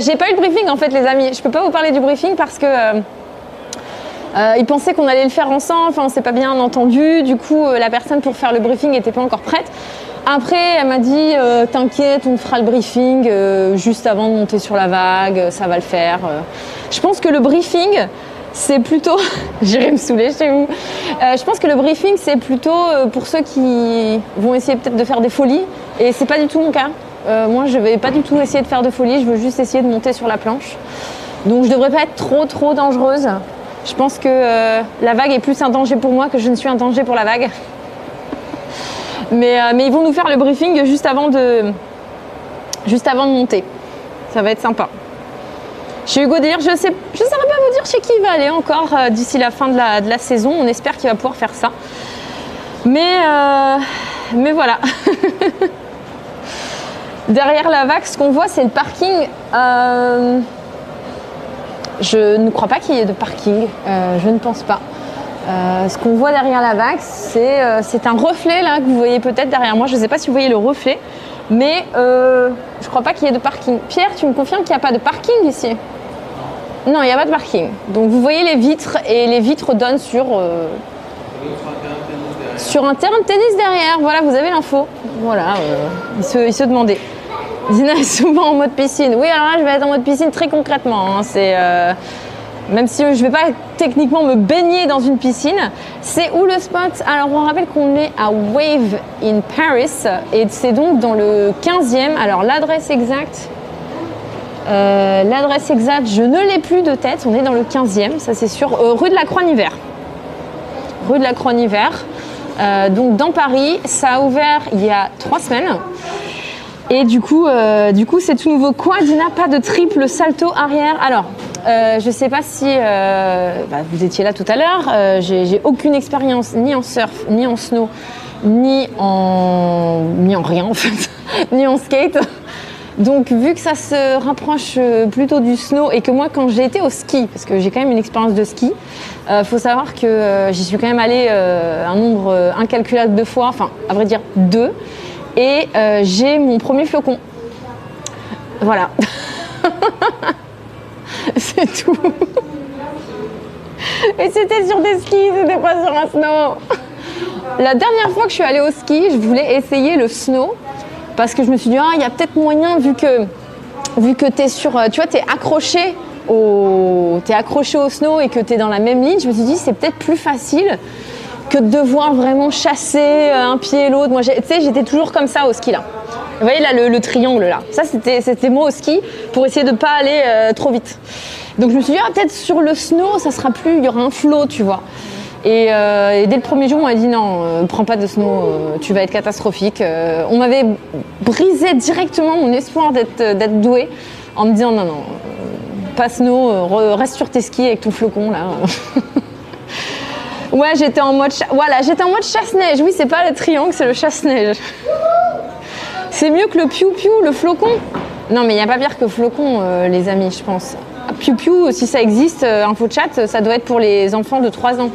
j'ai pas eu le briefing en fait les amis. Je peux pas vous parler du briefing parce que ils pensaient qu'on allait le faire ensemble, enfin on s'est pas bien entendu. Du coup la personne pour faire le briefing n'était pas encore prête. Après elle m'a dit t'inquiète, on fera le briefing juste avant de monter sur la vague, ça va le faire. Je pense que le briefing c'est plutôt, j'irai me saouler chez vous. Je pense que le briefing c'est plutôt pour ceux qui vont essayer peut-être de faire des folies, et c'est pas du tout mon cas. Moi je vais pas du tout essayer de faire de folies, je veux juste essayer de monter sur la planche. Donc je devrais pas être trop dangereuse. Je pense que la vague est plus un danger pour moi que je ne suis un danger pour la vague. Mais ils vont nous faire le briefing juste avant de monter. Ça va être sympa. Chez Hugo Délire, je ne saurais pas vous dire chez qui il va aller encore d'ici la fin de la saison. On espère qu'il va pouvoir faire ça. Mais voilà. Derrière la vague, ce qu'on voit, c'est le parking. Je ne crois pas qu'il y ait de parking. Je ne pense pas. Ce qu'on voit derrière la vague, c'est un reflet là que vous voyez peut-être derrière moi. Je ne sais pas si vous voyez le reflet, mais je ne crois pas qu'il y ait de parking. Pierre, tu me confirmes qu'il n'y a pas de parking ici? Non, il n'y a pas de parking. Donc vous voyez les vitres, et les vitres donnent sur un terrain de tennis derrière. Voilà, vous avez l'info. Voilà, il se demandait. Dina est souvent en mode piscine. Oui, alors là, je vais être en mode piscine très concrètement. Hein. Même si je ne vais pas techniquement me baigner dans une piscine. C'est où le spot? Alors, on rappelle qu'on est à Wave in Paris. Et c'est donc dans le 15e. Alors, l'adresse exacte, je ne l'ai plus de tête. On est dans le 15e, ça c'est sûr. Rue de la Croix-Niver. Rue de la Croix-Niver. Donc, dans Paris. Ça a ouvert il y a 3 semaines. Et du coup c'est tout nouveau. Quoi, Dina, pas de triple salto arrière? Alors, je sais pas si vous étiez là tout à l'heure. J'ai aucune expérience ni en surf, ni en snow, ni en rien en fait, ni en skate. Donc vu que ça se rapproche plutôt du snow, et que moi quand j'ai été au ski, parce que j'ai quand même une expérience de ski, faut savoir que j'y suis quand même allée un nombre incalculable de fois, enfin à vrai dire 2. Et j'ai mon premier flocon. Voilà. C'est tout. Et c'était sur des skis, c'était pas sur un snow. La dernière fois que je suis allée au ski, je voulais essayer le snow parce que je me suis dit, il y a peut-être moyen vu que t'es sur, tu vois, t'es accroché au snow et que t'es dans la même ligne. Je me suis dit, c'est peut-être plus facile que de devoir vraiment chasser un pied et l'autre. Moi, tu sais, j'étais toujours comme ça au ski là. Vous voyez là, le triangle là. Ça, c'était moi au ski pour essayer de ne pas aller trop vite. Donc je me suis dit, peut-être sur le snow, ça sera plus, il y aura un flow, tu vois. Et dès le premier jour, on m'a dit, non, prends pas de snow, tu vas être catastrophique. On m'avait brisé directement mon espoir d'être douée en me disant, non, pas snow, reste sur tes skis avec ton flocon là. Ouais, j'étais en mode chasse-neige. Oui, c'est pas le triangle, c'est le chasse-neige. C'est mieux que le piou-piou, le flocon. Non, mais il n'y a pas pire que flocon, les amis, je pense. Piou-piou, si ça existe, info chat, ça doit être pour les enfants de 3 ans.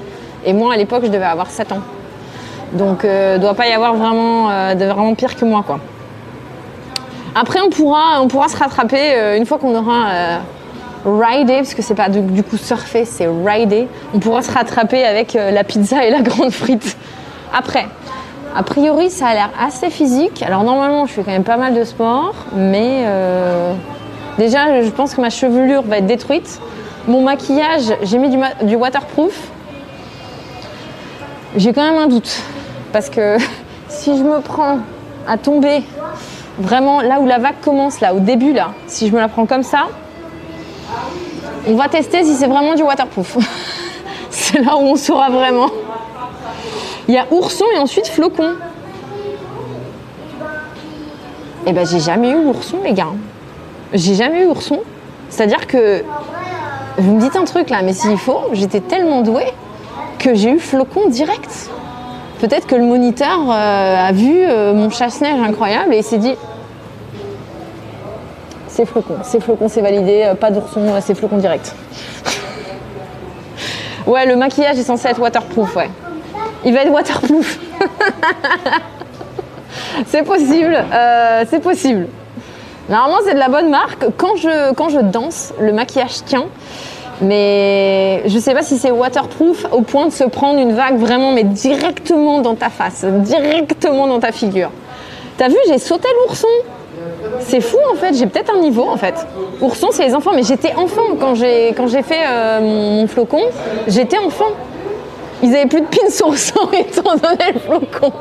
Et moi, à l'époque, je devais avoir 7 ans. Donc, il ne doit pas y avoir vraiment pire que moi, quoi. Après, on pourra se rattraper une fois qu'on aura ridé, parce que c'est pas du coup surfer, c'est rider. On pourra se rattraper avec la pizza et la grande frite. Après, a priori, ça a l'air assez physique. Alors, normalement, je fais quand même pas mal de sport, mais déjà, je pense que ma chevelure va être détruite. Mon maquillage, j'ai mis du waterproof. J'ai quand même un doute, parce que si je me prends à tomber vraiment là où la vague commence, là au début, là, si je me la prends comme ça, on va tester si c'est vraiment du waterproof. C'est là où on saura vraiment. Il y a ourson et ensuite flocon. Eh ben, j'ai jamais eu ourson, les gars. J'ai jamais eu ourson. C'est-à-dire que, vous me dites un truc là, mais s'il faut, j'étais tellement douée que j'ai eu flocon direct. Peut-être que le moniteur a vu mon chasse-neige incroyable et il s'est dit c'est flocon, c'est validé, pas d'ourson, c'est flocon direct. Ouais, le maquillage est censé être waterproof, ouais. Il va être waterproof. C'est possible, c'est possible. Normalement, c'est de la bonne marque. Quand je danse, le maquillage tient. Mais je sais pas si c'est waterproof au point de se prendre une vague vraiment, mais directement dans ta face, directement dans ta figure. T'as vu, j'ai sauté l'ourson. C'est fou en fait, j'ai peut-être un niveau en fait. Ourson, c'est les enfants, mais j'étais enfant quand j'ai fait mon flocon. J'étais enfant. Ils avaient plus de pins au sang étant donné le flocon.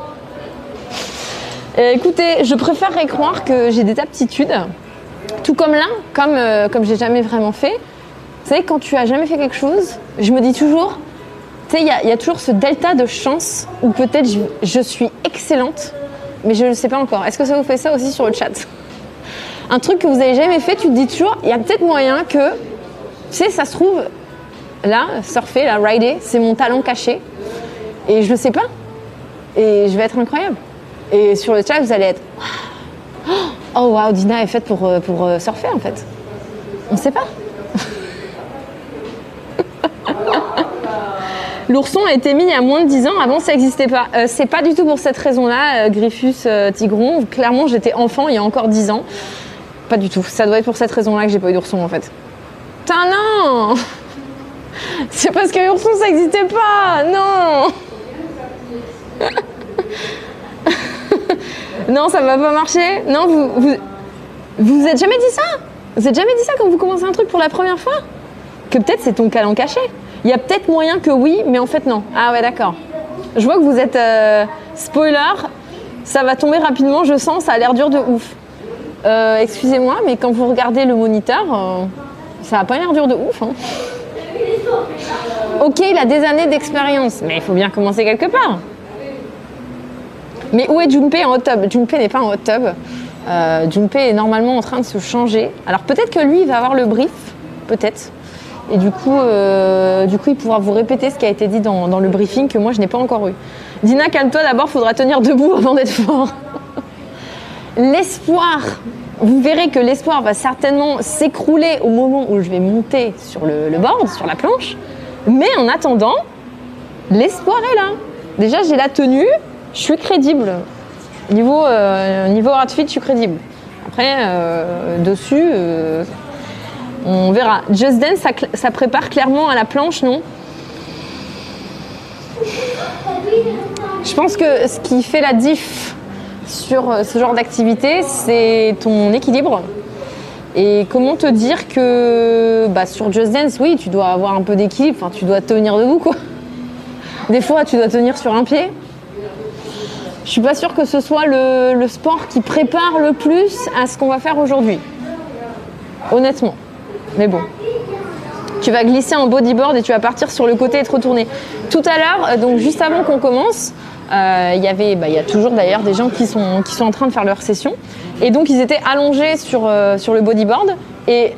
Écoutez, je préférerais croire que j'ai des aptitudes. Tout comme là, comme j'ai jamais vraiment fait. Vous savez, quand tu as jamais fait quelque chose, je me dis toujours, tu sais, il y a toujours ce delta de chance où peut-être je suis excellente, mais je ne le sais pas encore. Est-ce que ça vous fait ça aussi sur le chat? Un truc que vous n'avez jamais fait, tu te dis toujours, il y a peut-être moyen que, tu sais, ça se trouve, là, surfer, là, rider, c'est mon talent caché, et je ne le sais pas, et je vais être incroyable. Et sur le chat, vous allez être, oh waouh, Dina est faite pour surfer en fait. On ne sait pas. L'ourson a été mis il y a moins de 10 ans, avant ça n'existait pas. C'est pas du tout pour cette raison-là, Griffus tigron. Clairement, j'étais enfant il y a encore 10 ans. Pas du tout. Ça doit être pour cette raison-là que j'ai pas eu d'ourson en fait. Putain, non. C'est parce que l'ourson ça n'existait pas. Non. Non, ça va pas marcher. Non, vous êtes jamais dit ça? Vous êtes jamais dit ça quand vous commencez un truc pour la première fois? Que peut-être c'est ton talent caché. Il y a peut-être moyen que oui, mais en fait non. Ah ouais, d'accord. Je vois que vous êtes spoiler, ça va tomber rapidement, je sens, ça a l'air dur de ouf. Excusez-moi, mais quand vous regardez le moniteur, ça n'a pas l'air dur de ouf. Hein. Ok, il a des années d'expérience, mais il faut bien commencer quelque part. Mais où est Junpei en hot tub? Junpei n'est pas en hot tub. Junpei est normalement en train de se changer. Alors peut-être que lui, il va avoir le brief, peut-être. Et du coup, il pourra vous répéter ce qui a été dit dans le briefing que moi, je n'ai pas encore eu. Dina, calme-toi d'abord, il faudra tenir debout avant d'être fort. L'espoir, vous verrez que l'espoir va certainement s'écrouler au moment où je vais monter sur le board, sur la planche. Mais en attendant, l'espoir est là. Déjà, j'ai la tenue, je suis crédible. Niveau outfit, je suis crédible. Après, dessus... On verra. Just Dance, ça prépare clairement à la planche, non? Je pense que ce qui fait la diff sur ce genre d'activité, c'est ton équilibre. Et comment te dire que sur Just Dance, oui, tu dois avoir un peu d'équilibre, enfin, tu dois tenir debout, quoi. Des fois, tu dois tenir sur un pied. Je suis pas sûre que ce soit le sport qui prépare le plus à ce qu'on va faire aujourd'hui. Honnêtement. Mais bon. Tu vas glisser en bodyboard et tu vas partir sur le côté et te retourner. Tout à l'heure, donc juste avant qu'on commence, il y a toujours d'ailleurs des gens qui sont en train de faire leur session. Et donc ils étaient allongés sur le bodyboard. Et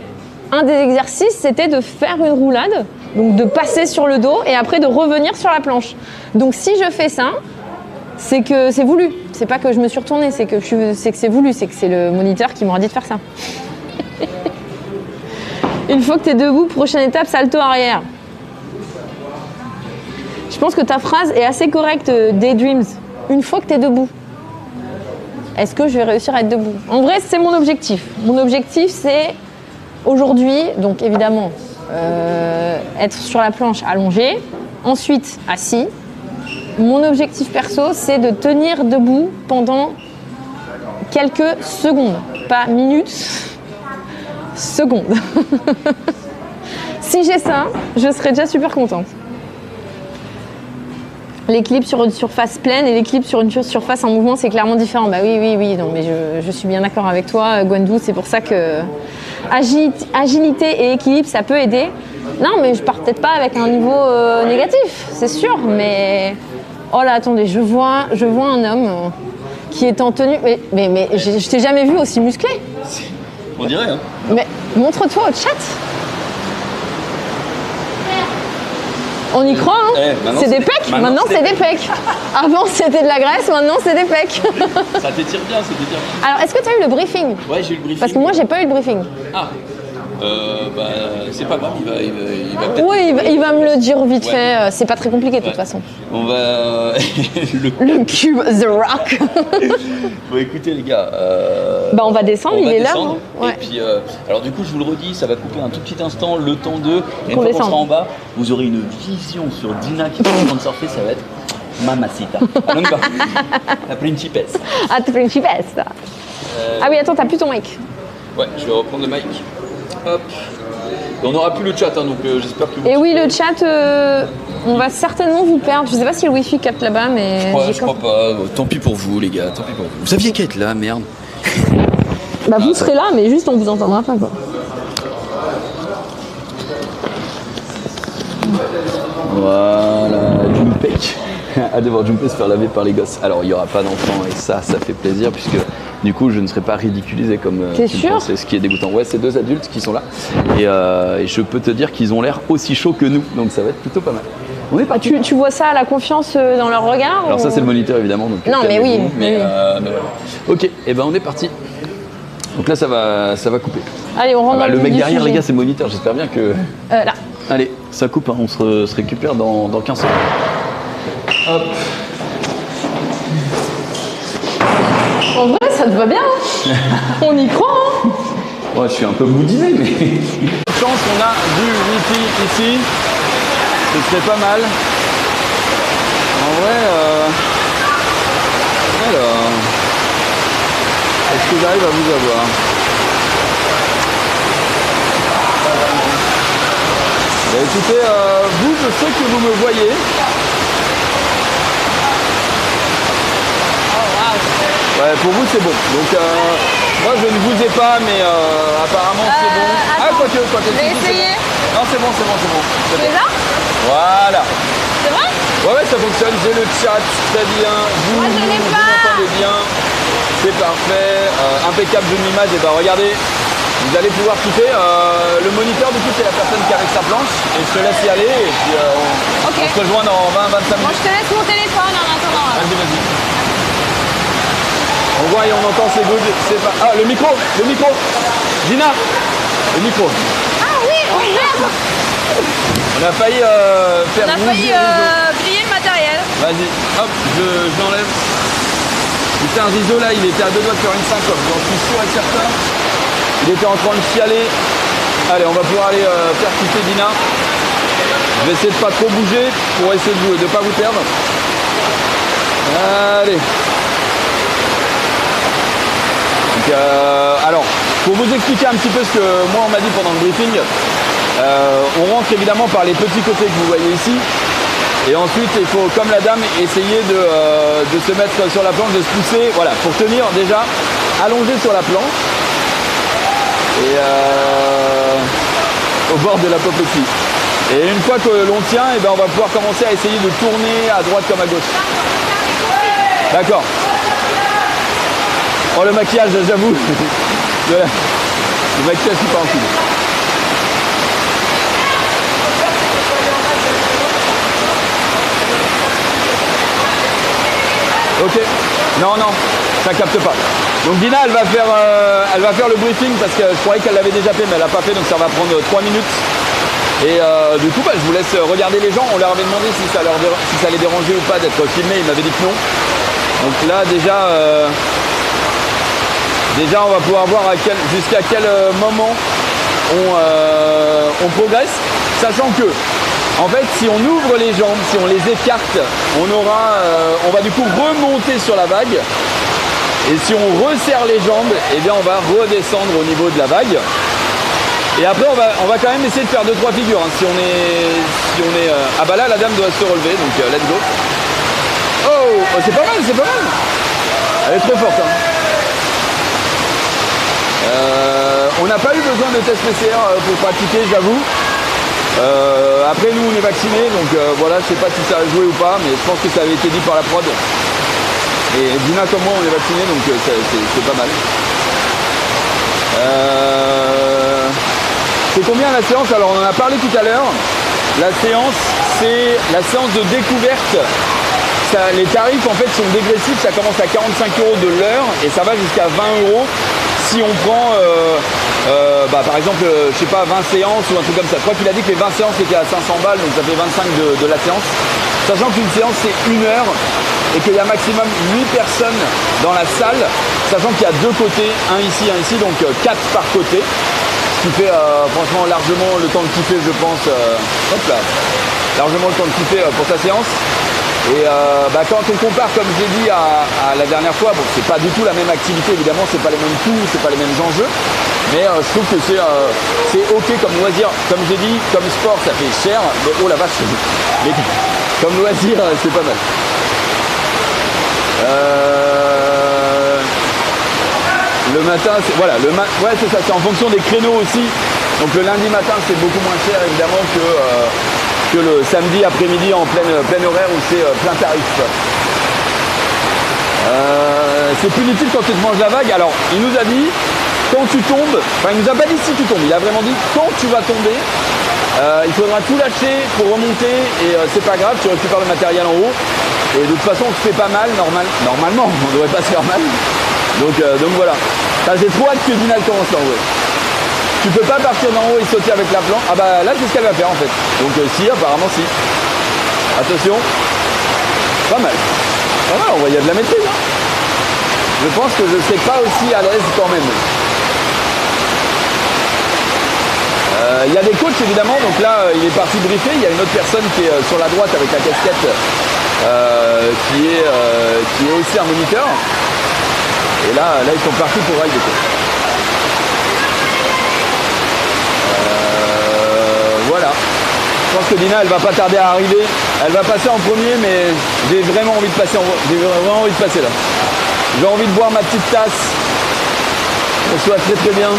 un des exercices, c'était de faire une roulade, donc de passer sur le dos et après de revenir sur la planche. Donc si je fais ça, c'est que c'est voulu. C'est pas que je me suis retournée, c'est que c'est voulu, c'est que c'est le moniteur qui m'aura dit de faire ça. Une fois que tu es debout, prochaine étape, salto arrière. Je pense que ta phrase est assez correcte, Daydreams. Une fois que tu es debout, est-ce que je vais réussir à être debout? En vrai, c'est mon objectif. Mon objectif, c'est aujourd'hui, donc évidemment, être sur la planche allongé, ensuite assis. Mon objectif perso, c'est de tenir debout pendant quelques secondes, pas minutes. Secondes. Si j'ai ça, je serai déjà super contente. L'équilibre sur une surface pleine et l'équilibre sur une surface en mouvement, c'est clairement différent. Bah oui, non, mais je suis bien d'accord avec toi, Gwendou. C'est pour ça que agilité et équilibre, ça peut aider. Non, mais je pars peut-être pas avec un niveau négatif, c'est sûr. Mais oh là, attendez, je vois un homme qui est en tenue. Mais je t'ai jamais vu aussi musclé. On dirait, hein. Mais montre-toi au chat. On y croit, hein. C'est des pecs. Maintenant, c'est des pecs. Avant, c'était de la graisse. Maintenant, c'est des pecs. Ça t'étire bien, Alors, est-ce que tu as eu le briefing? Ouais, j'ai eu le briefing. Parce que moi, j'ai pas eu le briefing. Ah. C'est pas grave, il va peut-être... Oui, il va me le dire vite fait. C'est pas très compliqué de toute façon. On va... le cube, The Rock. Bon, écoutez les gars... on va descendre, il est là. Ouais. Et puis, alors du coup, je vous le redis, ça va couper un tout petit instant, le temps de... Et une fois qu'on sera en bas, vous aurez une vision sur Dina qui est en train de surfer, ça va être mamacita. Alors on y va. La principesse. Ah, la principesse. Ah oui, attends, t'as plus ton mic. Ouais, je vais reprendre le mic. Hop. Et on n'aura plus le chat, hein, donc j'espère que vous... Et oui, le chat, on va certainement vous perdre. Je sais pas si le wifi capte là-bas, mais... Je crois pas. Tant pis pour vous, les gars, tant pis pour vous. Vous saviez qu'à être là, merde. Vous serez là, mais juste on vous entendra pas, quoi. Voilà, Jumpek. À devoir Jumpé se faire laver par les gosses. Alors, il n'y aura pas d'enfants et ça fait plaisir puisque du coup, je ne serai pas ridiculisé comme tu le penses. C'est ce qui est dégoûtant. Ouais, c'est 2 adultes qui sont là et je peux te dire qu'ils ont l'air aussi chauds que nous, donc ça va être plutôt pas mal. On est parti. Tu vois ça, la confiance dans leur regard? Alors ça, c'est le moniteur évidemment. Donc non, mais oui. Mais voilà. Ok, et ben on est parti. Donc là, ça va couper. Allez, on rentre dans le mec derrière, sujet. les gars, c'est le moniteur. J'espère bien que. Là. Allez, ça coupe. Hein. On se récupère dans 15 secondes. Hop. En vrai, ça te va bien. Hein. On y croit. Hein. Ouais, je suis un peu boudiné, mais. Chance qu'on a du wifi ici. Ce serait pas mal. En vrai, alors. Est-ce que j'arrive à vous avoir? Bah, écoutez, vous, je sais que vous me voyez. Ouais, pour vous, c'est bon. Donc, moi, je ne vous ai pas, mais apparemment, c'est bon. Attends, quoique. Je vais essayer. Non, c'est bon. Tu es là? Voilà. C'est vrai? Ouais, ça fonctionne. J'ai le chat, très bien. Moi, je l'ai pas. Vous m'entendez bien. C'est parfait. Impeccable de l'image. Et ben, regardez. Vous allez pouvoir quitter. Le moniteur, du coup, c'est la personne qui est avec sa planche. Et je te laisse y aller. Et puis, on se rejoint dans 20-25 minutes. Moi, je te laisse mon téléphone en attendant. Vas-y. On voit et on entend, c'est good. Ah, le micro. Dina, le micro. Ah oui, on merde. On a failli faire briller le matériel. Vas-y, hop, je l'enlève. Putain, Rizzo là, il était à 2 doigts de faire une syncope, j'en suis sûr et certain. Il était en train de chialer Allez, on va pouvoir aller faire quitter Dina. Je vais essayer de pas trop bouger pour essayer de pas vous perdre. Allez. Donc, alors, pour vous expliquer un petit peu ce que moi on m'a dit pendant le briefing, on rentre évidemment par les petits côtés que vous voyez ici. Et ensuite, il faut, comme la dame, essayer de se mettre sur la planche, de se pousser, voilà, pour tenir déjà allongé sur la planche. Et au bord de l'apoplexie. Et une fois que l'on tient, eh ben, on va pouvoir commencer à essayer de tourner à droite comme à gauche. D'accord. Oh, le maquillage, j'avoue. Le maquillage, c'est pas en film. Ok. Non, non, ça capte pas. Donc Dina, elle va faire le briefing parce que je croyais qu'elle l'avait déjà fait, mais elle l'a pas fait, donc ça va prendre 3 minutes. Et du coup, je vous laisse regarder les gens. On leur avait demandé si ça les dérangeait ou pas d'être filmés. Ils m'avaient dit que non. Donc là, déjà, on va pouvoir voir jusqu'à quel moment on progresse, sachant que, en fait, si on ouvre les jambes, si on les écarte, on va du coup remonter sur la vague. Et si on resserre les jambes, eh bien, on va redescendre au niveau de la vague. Et après, on va quand même essayer de faire 2-3 figures. Hein. Si on est ah bah là, la dame doit se relever, donc let's go. Oh, c'est pas mal, c'est pas mal. Elle est trop forte. Hein. On n'a pas eu besoin de test PCR pour pratiquer, j'avoue. Après, nous, on est vaccinés, donc voilà, je sais pas si ça a joué ou pas, mais je pense que ça avait été dit par la prod. Et Dina comme moi, on est vaccinés, donc c'est pas mal. C'est combien la séance? Alors on en a parlé tout à l'heure. La séance, c'est la séance de découverte. Les tarifs en fait sont dégressifs, ça commence à 45 € de l'heure et ça va jusqu'à 20 € si on prend par exemple, je sais pas, 20 séances ou un truc comme ça. Je crois qu'il a dit que les 20 séances étaient à 500 balles, donc ça fait 25 de la séance. Sachant qu'une séance c'est 1 heure et qu'il y a maximum 8 personnes dans la salle, sachant qu'il y a 2 côtés, un ici, donc 4 par côté. Ce qui fait franchement largement le temps de kiffer, je pense. Hop là, largement le temps de kiffer pour sa séance. Et quand on compare, comme j'ai dit à la dernière fois, bon, c'est pas du tout la même activité, évidemment, c'est pas les mêmes coûts, c'est pas les mêmes enjeux, mais je trouve que c'est ok comme loisir. Comme j'ai dit, comme sport, ça fait cher, mais oh la vache, mais comme loisir, c'est pas mal. Le matin, ouais, c'est ça, c'est en fonction des créneaux aussi. Donc le lundi matin, c'est beaucoup moins cher évidemment que le samedi après-midi en plein horaire où c'est plein tarif. C'est punitif quand tu te manges la vague. Alors, il nous a dit, quand tu tombes, enfin il nous a pas dit si tu tombes, il a vraiment dit quand tu vas tomber, il faudra tout lâcher pour remonter et c'est pas grave, tu récupères le matériel en haut. Et de toute façon, on se fait pas mal, normalement, on devrait pas se faire mal. Donc voilà. J'ai trop hâte que Dina commence en haut. Tu peux pas partir d'en haut et sauter avec la planche. Ah bah là c'est ce qu'elle va faire en fait. Donc si, apparemment si. Attention. Pas mal. Pas mal, on voit, il y a de la maîtrise. Hein. Je pense que je ne serai pas aussi à l'aise quand même. Il y a des coachs évidemment, donc là il est parti briefer. Il y a une autre personne qui est sur la droite avec la casquette qui est aussi un moniteur. Et là ils sont partis pour rider. Voilà. Je pense que Dina elle va pas tarder à arriver. Elle va passer en premier, mais j'ai vraiment envie de passer là. J'ai envie de boire ma petite tasse. On soit très très bien.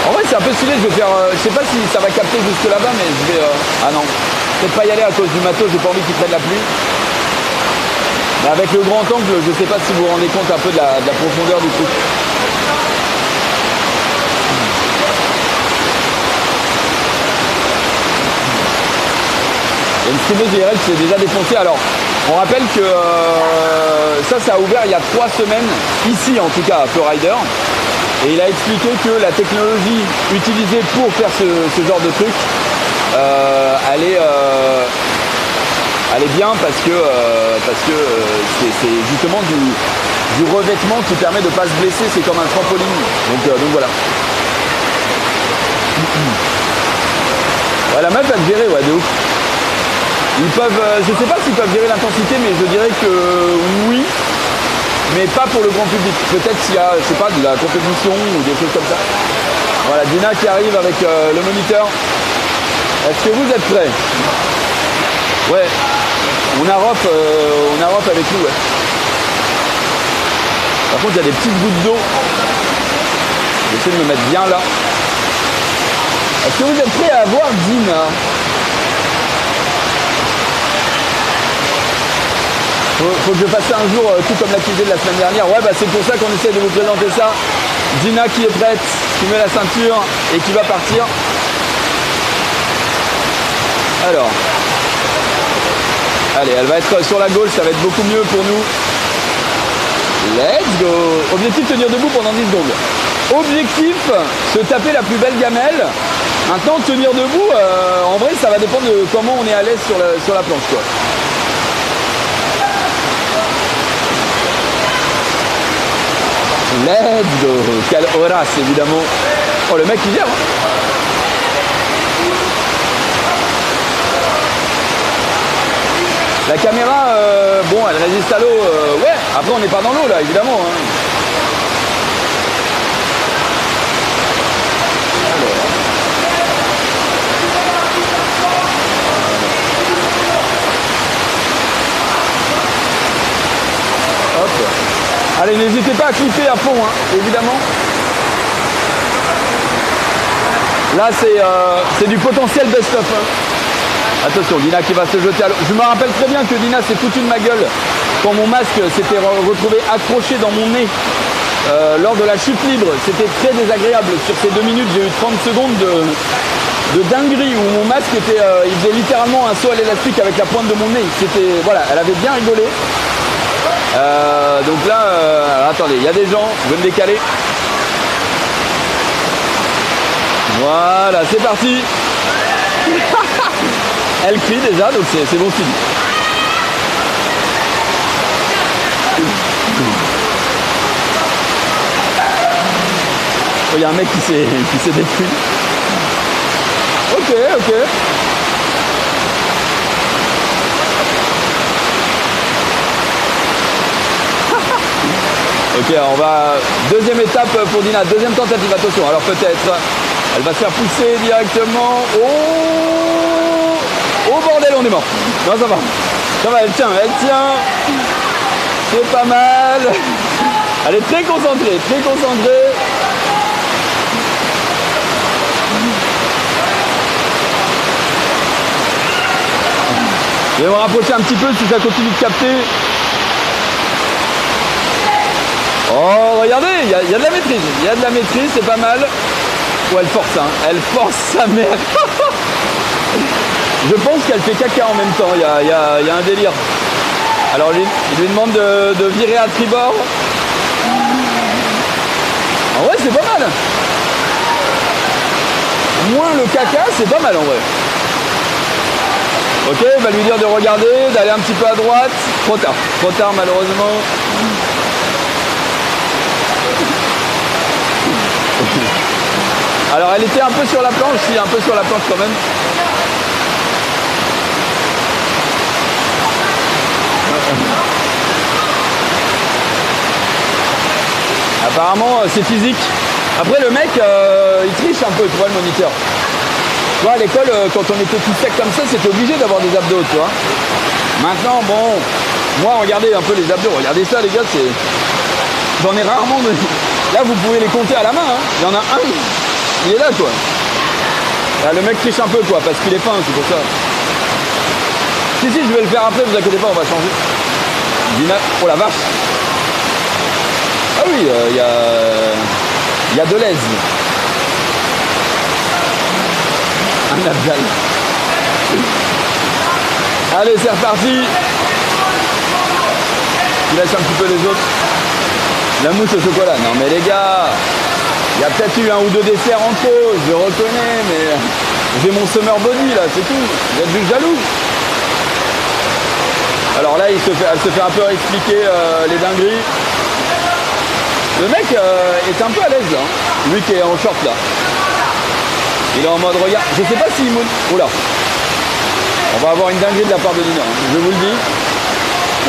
En vrai c'est un peu stylé, je vais faire. Je sais pas si ça va capter jusque là-bas, mais je vais. Ah non. Peut-être pas y aller à cause du matos, j'ai pas envie qu'il prenne la pluie. Mais avec le grand angle, je sais pas si vous vous rendez compte un peu de la profondeur du truc. Il y a une streameuse IRL qui s'est déjà défoncée. Alors, on rappelle que ça a ouvert il y a 3 semaines, ici en tout cas à Flowrider. Et il a expliqué que la technologie utilisée pour faire ce genre de truc, elle est bien parce que c'est justement du revêtement qui permet de ne pas se blesser. C'est comme un trampoline. Donc voilà. Ouais, la meuf va te gérer, ouais, de ouf. Ils peuvent, je sais pas s'ils peuvent gérer l'intensité, mais je dirais que oui, mais pas pour le grand public. Peut-être s'il y a, je sais pas, de la compétition ou des choses comme ça. Voilà, Dina qui arrive avec le moniteur. Est-ce que vous êtes prêts? Ouais, on a Rof avec nous, ouais. Par contre, il y a des petites gouttes d'eau. Je vais essayer de me mettre bien là. Est-ce que vous êtes prêts à voir Dina? Faut que je fasse ça un jour, tout comme l'activité de la semaine dernière. Ouais, bah c'est pour ça qu'on essaie de vous présenter ça. Dina qui est prête, qui met la ceinture et qui va partir. Alors, allez, elle va être sur la gauche, ça va être beaucoup mieux pour nous. Let's go. Objectif, tenir debout pendant 10 secondes. Objectif, se taper la plus belle gamelle. Maintenant, tenir debout, en vrai, ça va dépendre de comment on est à l'aise sur la planche, quoi. Let's go. Quelle horace, évidemment. Oh, le mec, il gère, hein. La caméra, bon, elle résiste à l'eau. Ouais, après, on n'est pas dans l'eau, là, évidemment, hein. Allez, n'hésitez pas à cliquer à fond, hein, évidemment. Là, c'est du potentiel best-of. Hein. Attention, Dina qui va se jeter à l'eau. Je me rappelle très bien que Dina s'est foutue de ma gueule quand mon masque s'était retrouvé accroché dans mon nez lors de la chute libre. C'était très désagréable. Sur ces 2 minutes, j'ai eu 30 secondes de dinguerie où mon masque était, il faisait littéralement un saut à l'élastique avec la pointe de mon nez. C'était, voilà, elle avait bien rigolé. Donc là, alors attendez, il y a des gens, je vais me décaler. Voilà, c'est parti. Elle crie déjà, donc c'est bon signe. Il y a un mec qui s'est détruit. Ok. Ok, on va... Deuxième étape pour Dina, deuxième tentative, attention. Alors peut-être, elle va se faire pousser directement. Oh bordel, on est mort. Non, ça va. Ça va, elle tient. C'est pas mal. Elle est très concentrée, Je vais me rapprocher un petit peu si ça continue de capter. Oh, regardez, il y a de la maîtrise, c'est pas mal. Oh, elle force, hein. Elle force sa mère. Je pense qu'elle fait caca en même temps, il y a un délire. Alors il lui demande de virer à tribord. En vrai, c'est pas mal. Moins le caca, c'est pas mal en vrai. Ok, il va lui dire de regarder, d'aller un petit peu à droite. Trop tard malheureusement. Alors elle était un peu sur la planche, si, un peu sur la planche quand même. Apparemment c'est physique. Après le mec il triche un peu, tu vois, le moniteur. Tu vois, à l'école quand on était tout sec comme ça, c'était obligé d'avoir des abdos, tu vois. Maintenant bon, moi regardez un peu les abdos, regardez ça les gars, c'est... J'en ai rarement de... Là vous pouvez les compter à la main, hein. Il y en a un, il est là quoi. Là, le mec triche un peu quoi, parce qu'il est fin, c'est pour ça. Si, je vais le faire après, vous inquiétez pas, on va changer. Dina, oh la vache. Ah oui, il y a de l'aise. Un abdal. Allez, c'est reparti. Je laisse un petit peu les autres. La mousse au chocolat. Non mais les gars, il y a peut-être eu un ou deux desserts en trop, je le reconnais, mais j'ai mon summer body là, c'est tout. Vous êtes juste jaloux. Alors là, elle se fait un peu expliquer les dingueries. Le mec est un peu à l'aise là, lui qui est en short là. Il est en mode regarde. Je sais pas s'il monte. Oh là. On va avoir une dinguerie de la part de Dina, je vous le dis.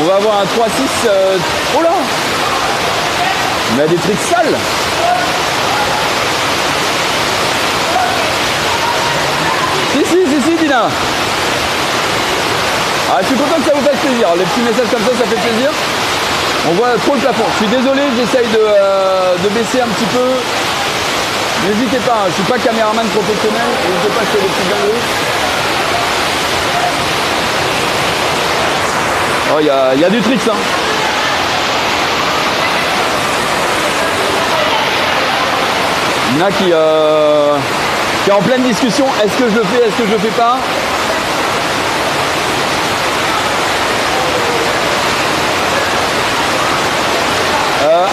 On va avoir un 3-6. Oh là. Il a des tricks sales. Si, Dina. Ah, je suis content que ça vous fasse plaisir. Les petits messages comme ça fait plaisir. On voit trop le plafond. Je suis désolé, j'essaye de baisser un petit peu. N'hésitez pas, je suis pas caméraman professionnel. N'hésitez pas, je fais des petites dingueries. Oh, il y a du tricks, hein. Dina qui est en pleine discussion. Est-ce que je le fais, est-ce que je le fais pas?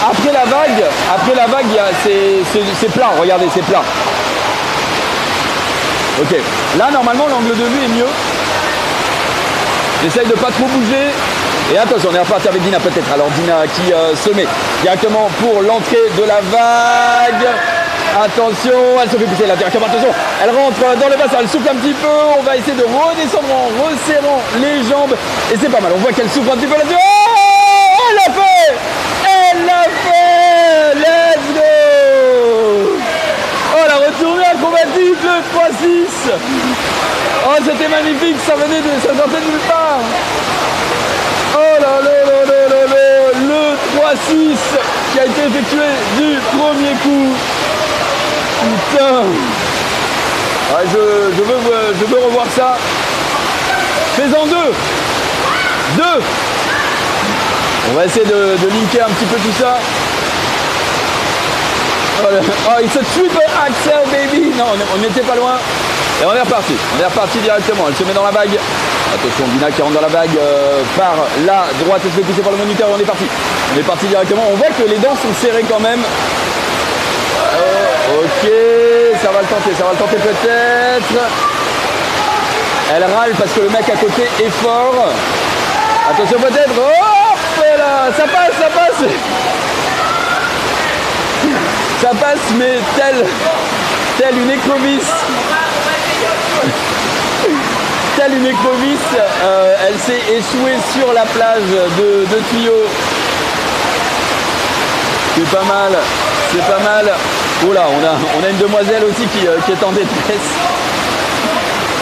Après la vague, c'est plat, regardez, c'est plat. Ok, là normalement l'angle de vue est mieux. J'essaye de pas trop bouger. Et attention, on est reparti avec Dina peut-être. Alors Dina qui se met directement pour l'entrée de la vague. Attention, elle se fait pousser là directement, attention. Elle rentre dans le bassin, elle souffle un petit peu. On va essayer de redescendre en resserrant les jambes. Et c'est pas mal, on voit qu'elle souffle un petit peu là-dessus. Oh, elle l'a fait! Elle l'a fait! Let's go! Oh, la retournée acrobatique, le 3-6. Oh, c'était magnifique, ça sortait de nulle part. Oh là là là là là là, le 3-6 qui a été effectué du premier coup. Putain. Ouais, je veux revoir ça. Fais-en deux. On va essayer de linker un petit peu tout ça. Oh, il se triple axel, baby. Non, on n'était pas loin. Et on est reparti. Directement. Elle se met dans la vague. Attention, Dina qui rentre dans la vague par la droite. Elle se fait pousser par le moniteur et on est parti. On est parti directement. On voit que les dents sont serrées quand même. Ok, ça va le tenter peut-être. Elle râle parce que le mec à côté est fort. Attention peut-être. Oh là, ça passe. Ça passe, mais telle une écrevisse. Elle s'est échouée sur la plage de tuyaux. C'est pas mal. Oh là, on a une demoiselle aussi qui est en détresse.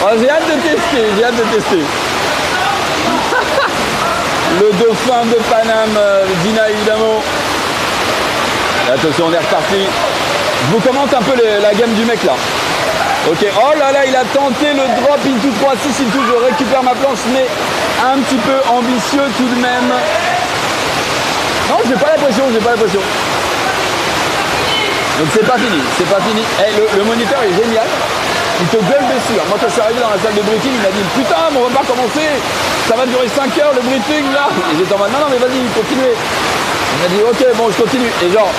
Oh, j'ai hâte de tester. Le dauphin de Paname, Dina évidemment. Attention, on est reparti. Je vous commente un peu la gamme du mec là. Ok, oh là là, il a tenté le drop into 3-6 into, je récupère ma planche, mais un petit peu ambitieux tout de même. Non, j'ai pas la pression. Donc c'est pas fini. Le moniteur est génial. Il te gueule dessus. Moi quand je suis arrivé dans la salle de briefing, il m'a dit putain, mais on va pas commencer. Ça va durer 5 heures le briefing là. Et j'étais en mode non mais vas-y, continuez. Il m'a dit ok, bon je continue. Et genre,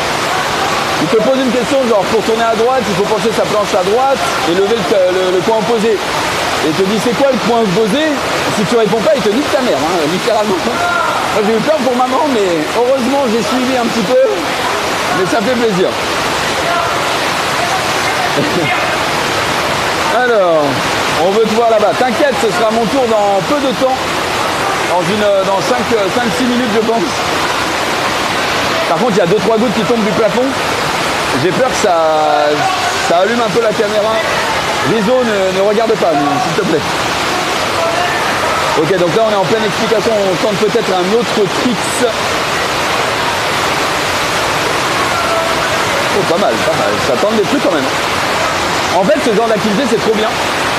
il te pose une question, genre pour tourner à droite, il faut pencher sa planche à droite et lever le coin opposé. Et il te dit c'est quoi le coin opposé? Si tu réponds pas, il te nique ta mère, hein, littéralement. Moi j'ai eu peur pour maman, mais heureusement j'ai suivi un petit peu. Mais ça fait plaisir. Alors, on veut te voir là-bas. T'inquiète, ce sera mon tour dans peu de temps. Dans 5-6 minutes je pense. Par contre, il y a 2-3 gouttes qui tombent du plafond. J'ai peur que ça allume un peu la caméra. Rizzo, ne regarde pas, s'il te plaît. Ok, donc là, on est en pleine explication. On tente peut-être un autre tricks. Oh, pas mal. Ça tente des trucs quand même. En fait, ce genre d'activité, c'est trop bien.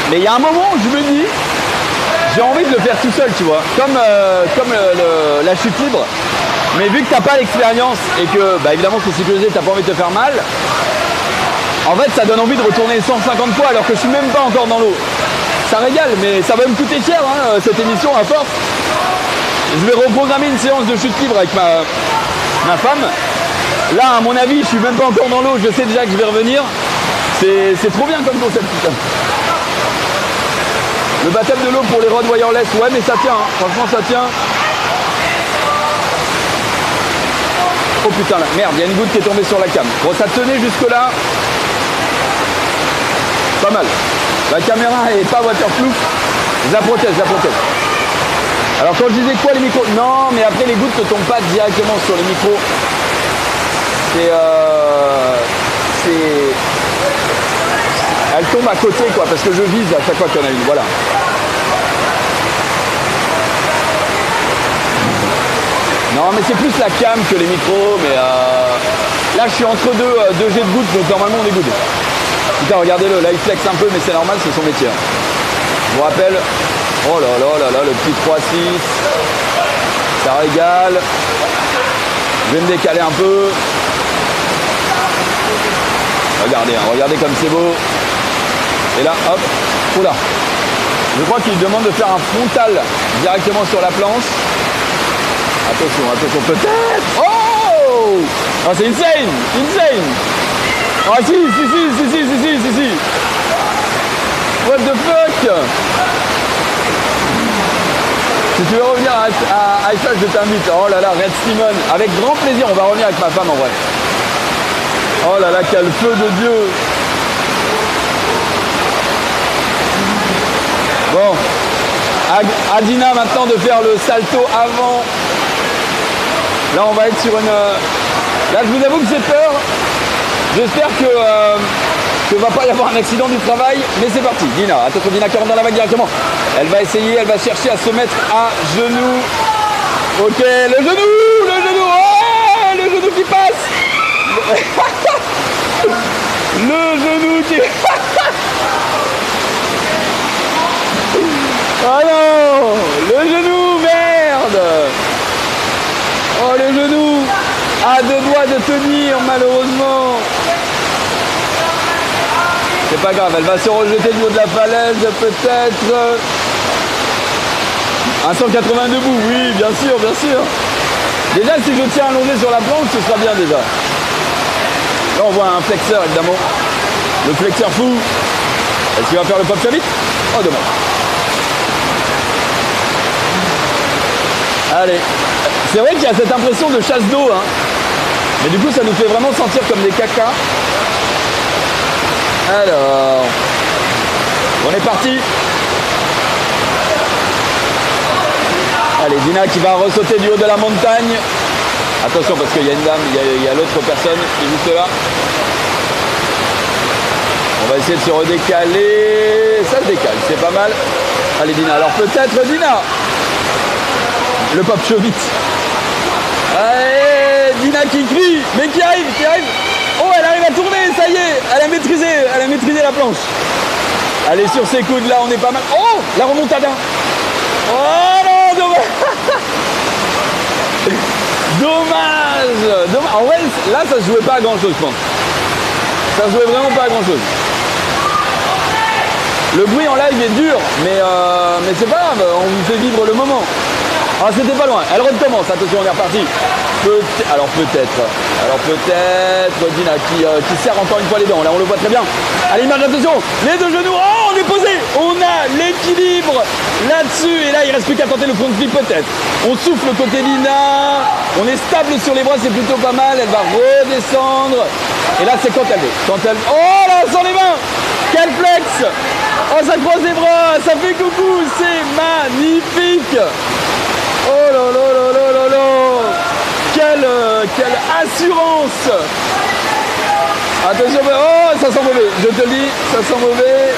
Mais il y a un moment où je me dis, j'ai envie de le faire tout seul, tu vois. Comme la chute libre. Mais vu que t'as pas l'expérience et que, bah évidemment, c'est sécurisé, t'as pas envie de te faire mal, en fait, ça donne envie de retourner 150 fois alors que je suis même pas encore dans l'eau. Ça régale, mais ça va me coûter cher, hein, cette émission, à force. Je vais reprogrammer une séance de chute libre avec ma femme. Là, à mon avis, je suis même pas encore dans l'eau, je sais déjà que je vais revenir. C'est trop bien comme concept, putain. Le baptême de l'eau pour les rods wireless, ouais, mais ça tient, hein. Franchement, ça tient. Oh putain, là, merde, il y a une goutte qui est tombée sur la cam. Bon, ça tenait jusque là. Pas mal. La caméra est pas waterproof. Je la protège, je la protège. Alors quand je disais quoi les micros? Non, mais après les gouttes ne tombent pas directement sur les micros. Elle tombe à côté quoi, parce que je vise à chaque fois qu'il y en a une. Voilà. Non, mais c'est plus la cam que les micros, mais là je suis entre deux jets de gouttes, donc normalement on est good. Putain, regardez-le, là il flex un peu, mais c'est normal, c'est son métier. Je vous rappelle, oh là là là là, le petit 3-6, ça régale. Je vais me décaler un peu. Regardez, hein, regardez comme c'est beau. Et là, hop, oula. Je crois qu'il demande de faire un frontal directement sur la planche. Attention, attention, peut-être. Oh, ah, c'est insane, insane. Ah si. What the fuck. Si tu veux revenir à Ice Flash, je t'invite. Oh là là, Red Simon, avec grand plaisir, on va revenir avec ma femme en vrai. Oh là là, quel feu de Dieu. Bon, à Dina maintenant de faire le salto avant. Là, on va être sur une... Là, je vous avoue que j'ai peur. J'espère que va pas y avoir un accident du travail. Mais c'est parti. Dina, attention, Dina qui rentre dans la vague directement. Elle va essayer, elle va chercher à se mettre à genoux. Ok, le genou. Oh, le genou qui passe. Le genou qui... Ah non, le genou, merde. Oh, le genou à deux doigts de tenir, malheureusement. C'est pas grave, elle va se rejeter du haut de la falaise, peut-être. Un 180 debout, oui, bien sûr, bien sûr. Déjà, si je tiens allongé sur la planche, ce sera bien déjà. Là, on voit un flexeur, évidemment. Le flexeur fou. Est-ce qu'il va faire le pop vite? Oh, dommage. Allez. C'est vrai qu'il y a cette impression de chasse d'eau, hein. Mais du coup, ça nous fait vraiment sentir comme des cacas. Alors, on est parti. Allez, Dina qui va ressauter du haut de la montagne. Attention parce qu'il y a une dame, il y a l'autre personne qui est juste là. On va essayer de se redécaler. Ça se décale, c'est pas mal. Allez Dina, alors peut-être Dina. Le pop show vite. Allez, Dina qui crie, mais qui arrive. Oh, elle arrive à tourner, ça y est, elle a maîtrisé la planche. Elle est sur ses coudes, là, on est pas mal. Oh, la remontada. Oh non, dommage. Dommage. En vrai, là, ça se jouait pas à grand chose, je pense. Ça se jouait vraiment pas à grand chose. Le bruit en live est dur, mais c'est pas grave, on vous fait vivre le moment. Ah, c'était pas loin, elle recommence, attention, on est reparti. Alors peut-être Dina qui serre encore une fois les dents, là on le voit très bien. À l'image, attention, les deux genoux, oh, on est posé. On a l'équilibre là-dessus, et là il reste plus qu'à tenter le front flip peut-être. On souffle côté Dina, on est stable sur les bras, c'est plutôt pas mal, elle va redescendre. Et là c'est quand elle veut. Oh là, sans les mains. Quel flex. Oh, ça croise les bras, ça fait coucou, c'est magnifique. Oh là là là là là là. Quelle assurance. Attention, oh, ça sent mauvais, je te le dis, ça sent mauvais.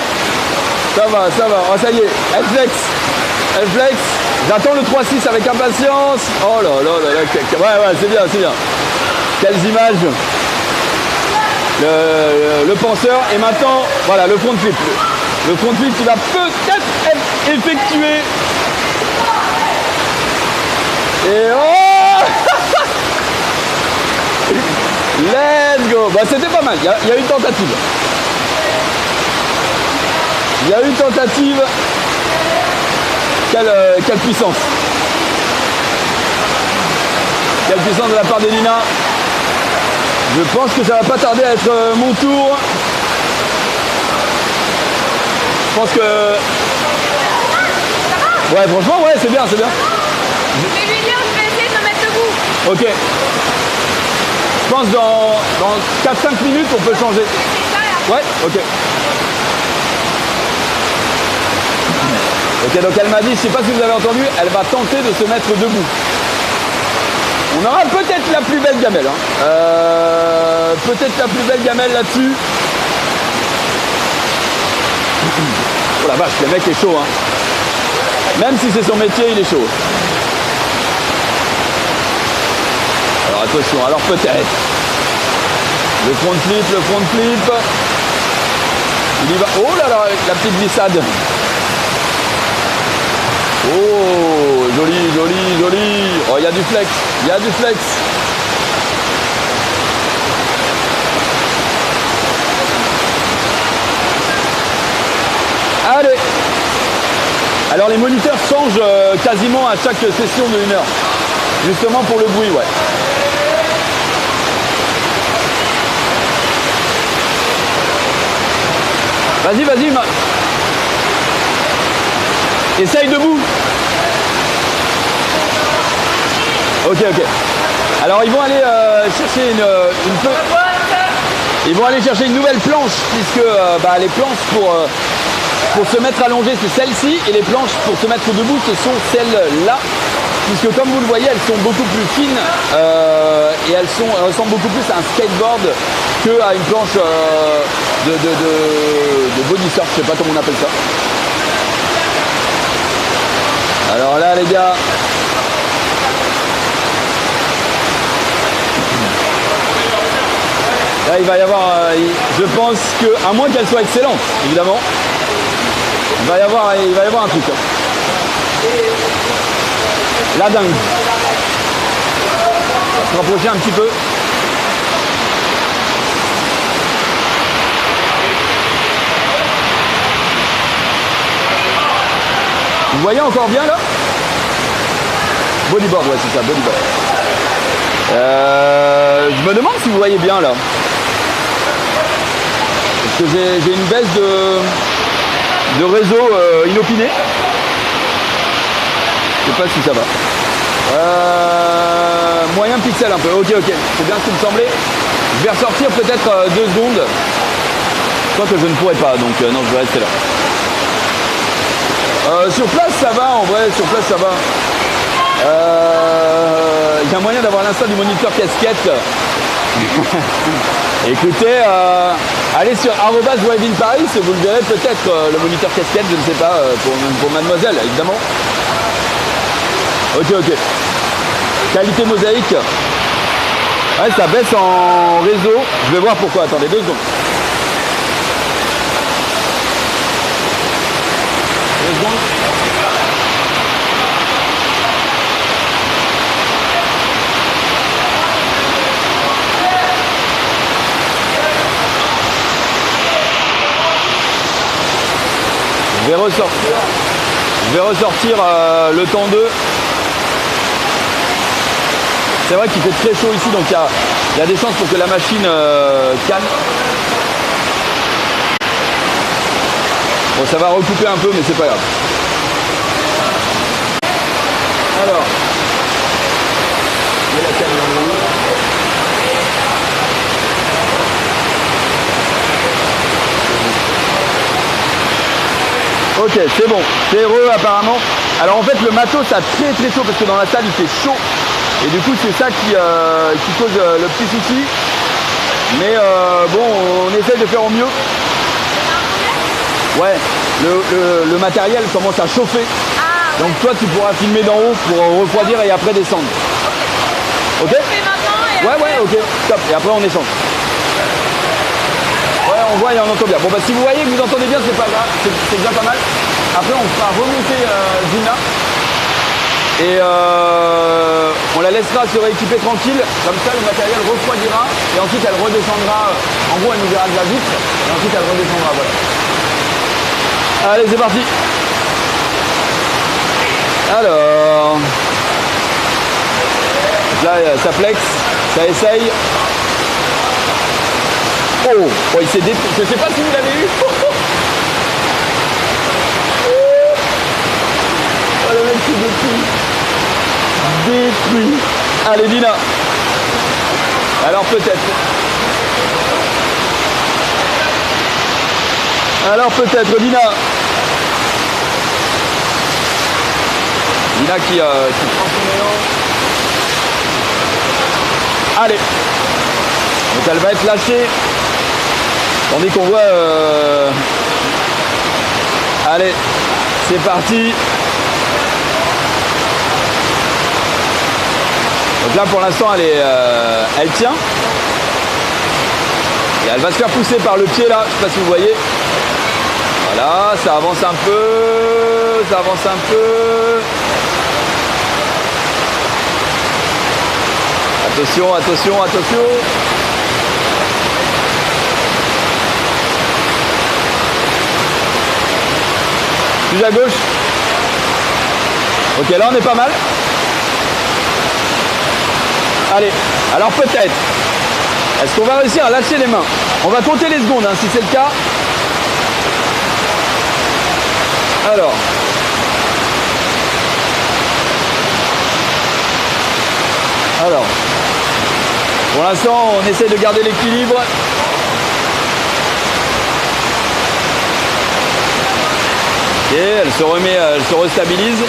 Ça va, oh ça y est, elle flex. J'attends le 3-6 avec impatience. Oh là là là là, ouais, c'est bien. Quelles images. Le penseur, et maintenant, voilà, le front flip. Le front flip qui va peut-être être effectué. Et oh. Let's go. Bah, c'était pas mal, il y a eu une tentative. Quelle puissance. Quelle puissance de la part de Dina. Je pense que ça va pas tarder à être mon tour. Je pense que... Ouais, franchement, ouais, c'est bien. Je vais lui dire, je vais essayer de me mettre debout. Ok. Je pense dans 4-5 minutes, on peut changer. Ouais, ok. Ok, donc elle m'a dit, je sais pas si vous avez entendu, elle va tenter de se mettre debout. On aura peut-être la plus belle gamelle. Hein. Peut-être la plus belle gamelle là-dessus. Oh la vache, le mec est chaud. Hein. Même si c'est son métier, il est chaud. Alors attention, alors peut-être. Le front flip, le front flip. Il y va. Oh là là, la petite glissade. Oh, joli, joli, joli. Oh, il y a du flex, il y a du flex. Allez. Alors les moniteurs changent quasiment à chaque session de 1 heure. Justement pour le bruit, ouais. Vas-y, vas-y. Essaye debout. Ok, ok. Alors ils vont aller chercher ils vont aller chercher une nouvelle planche puisque les planches pour se mettre allongé c'est celle-ci et les planches pour se mettre debout ce sont celles-là. Puisque comme vous le voyez elles sont beaucoup plus fines et elles ressemblent beaucoup plus à un skateboard qu'à une planche de body surf, je sais pas comment on appelle ça. Alors là les gars, là il va y avoir, je pense que, à moins qu'elle soit excellente, évidemment, il va y avoir un truc. Hein. La dingue. On va se rapprocher un petit peu. Vous voyez encore bien là? Bodyboard, ouais c'est ça, bodyboard. Je me demande si vous voyez bien là. Parce que j'ai une baisse de réseau inopiné. Je sais pas si ça va. Moyen pixel un peu, ok, ok. C'est bien ce qui me semblait. Je vais ressortir peut-être 2 secondes. Je crois que je ne pourrais pas, donc non, je vais rester là. Sur place ça va, en vrai, sur place ça va. Il y a moyen d'avoir l'instant du moniteur casquette. Écoutez, allez sur @WiveInParis, vous le verrez peut-être, le moniteur casquette, je ne sais pas, pour mademoiselle, évidemment. Ok, ok. Qualité mosaïque. Ouais, ça baisse en réseau. Je vais voir pourquoi. Attendez 2 secondes. 2 secondes. Je vais ressortir le temps 2. C'est vrai qu'il fait très chaud ici, donc il y a des chances pour que la machine calme. Bon, ça va recouper un peu, mais c'est pas grave. Alors, il y a la camion. Ok, c'est bon, c'est heureux apparemment. Alors en fait le matos a très très chaud parce que dans la salle il fait chaud. Et du coup c'est ça qui cause le petit souci. Mais bon, on essaye de faire au mieux. Ouais, le matériel commence à chauffer. Donc toi tu pourras filmer d'en haut pour refroidir et après descendre. Ok. Ouais, ouais, ok, top. Et après on échange. Ouais, on voit et on entend bien. Bon bah si vous voyez que vous entendez bien, c'est pas grave, c'est déjà pas mal. Après on fera remonter Dina. Et on la laissera se rééquiper tranquille, comme ça le matériel refroidira et ensuite elle redescendra, en gros elle nous verra de la vitre et ensuite elle redescendra, voilà. Allez c'est parti. Alors, là ça flex, ça essaye. Oh, il s'est détruit, je sais pas si vous l'avez eu. Oh le mec s'est détruit. Détruit. Allez Dina. Alors peut-être. Alors peut-être Dina. Lina qui prend son élan. Allez. Donc elle va être lâchée. Tandis qu'on voit... Allez, c'est parti. Donc là pour l'instant elle tient. Et elle va se faire pousser par le pied là, je ne sais pas si vous voyez. Voilà, ça avance un peu, ça avance un peu. Attention, attention, attention. Plus à gauche. Ok, là on est pas mal. Allez, alors peut-être. Est-ce qu'on va réussir à lâcher les mains? On va compter les secondes, hein, si c'est le cas. Alors. Pour l'instant, on essaie de garder l'équilibre. Ok, elle se remet, elle se restabilise.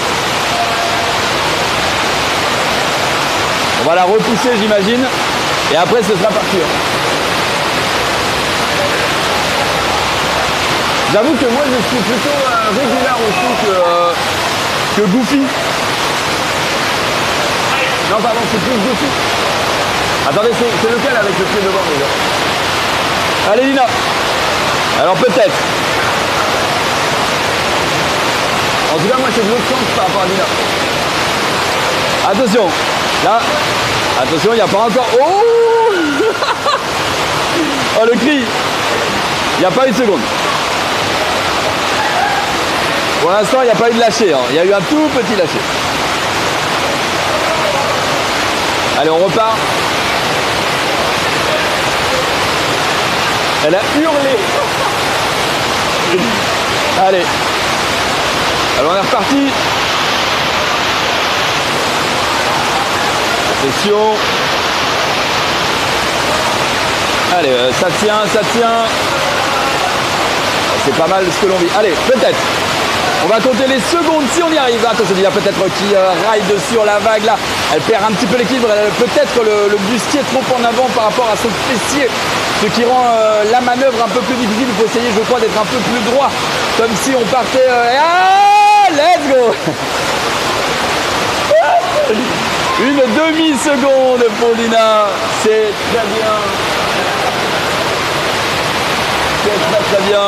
On va la repousser, j'imagine. Et après, ce sera parti. J'avoue que moi, je suis plutôt régulier aussi que Goofy. Non, pardon, c'est plus Goofy. Attendez, c'est lequel avec le pied devant déjà? Allez, Lina. Alors, peut-être. En tout cas, moi, c'est de l'autre sens par rapport à Lina. Attention. Là. Attention, il n'y a pas encore... Oh oh, le cri. Il n'y a pas une seconde. Pour l'instant, il n'y a pas eu de lâcher. Hein. Il y a eu un tout petit lâcher. Allez, on repart. Elle a hurlé. Allez. Alors, on est reparti. Attention. Allez, ça tient, ça tient. C'est pas mal ce que l'on vit. Allez, peut-être. On va compter les secondes si on y arrive. Attention, il y a peut-être qui ride sur la vague là. Elle perd un petit peu l'équilibre. Peut-être le bustier trop en avant par rapport à son fessier. Ce qui rend la manœuvre un peu plus difficile. Il faut essayer, je crois, d'être un peu plus droit. Comme si on partait... let's go. Une demi-seconde pour Lina. C'est très bien. C'est très très bien.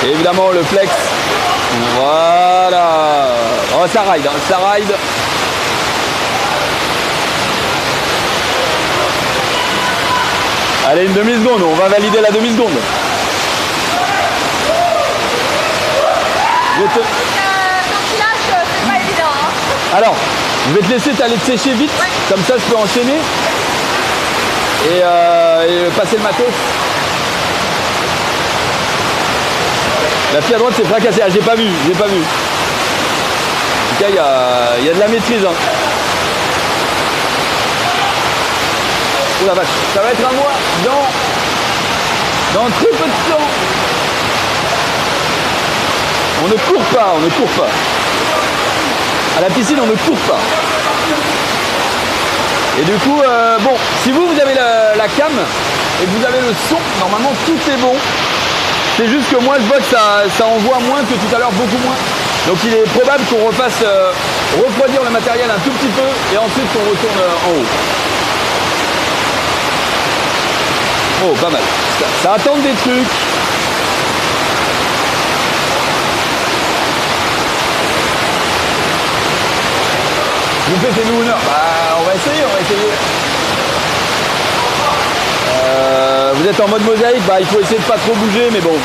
Et évidemment le flex. Voilà. Oh, ça ride, hein, ça ride. Allez, une demi-seconde. On va valider la demi-seconde. Quand tu lâches, c'est pas évident. Hein. Alors, je vais te laisser t'aller te sécher vite. Ouais. Comme ça, je peux enchaîner. Et passer le matos. La fille à droite s'est fracassée. Ah, j'ai pas vu, j'ai pas vu. En tout cas, il y a de la maîtrise. Hein. Oh la vache, ça va être à moi dans très peu de temps. On ne court pas, on ne court pas. À la piscine, on ne court pas. Et du coup, bon, si vous avez la cam et que vous avez le son, normalement tout est bon. C'est juste que moi je vois que ça envoie moins que tout à l'heure, beaucoup moins. Donc il est probable qu'on refasse refroidir le matériel un tout petit peu et ensuite qu'on retourne en haut. Oh, pas mal. Ça attend des trucs. Vous faites nous une heure. Bah on va essayer, on va essayer. Vous êtes en mode mosaïque, bah il faut essayer de pas trop bouger, mais bon.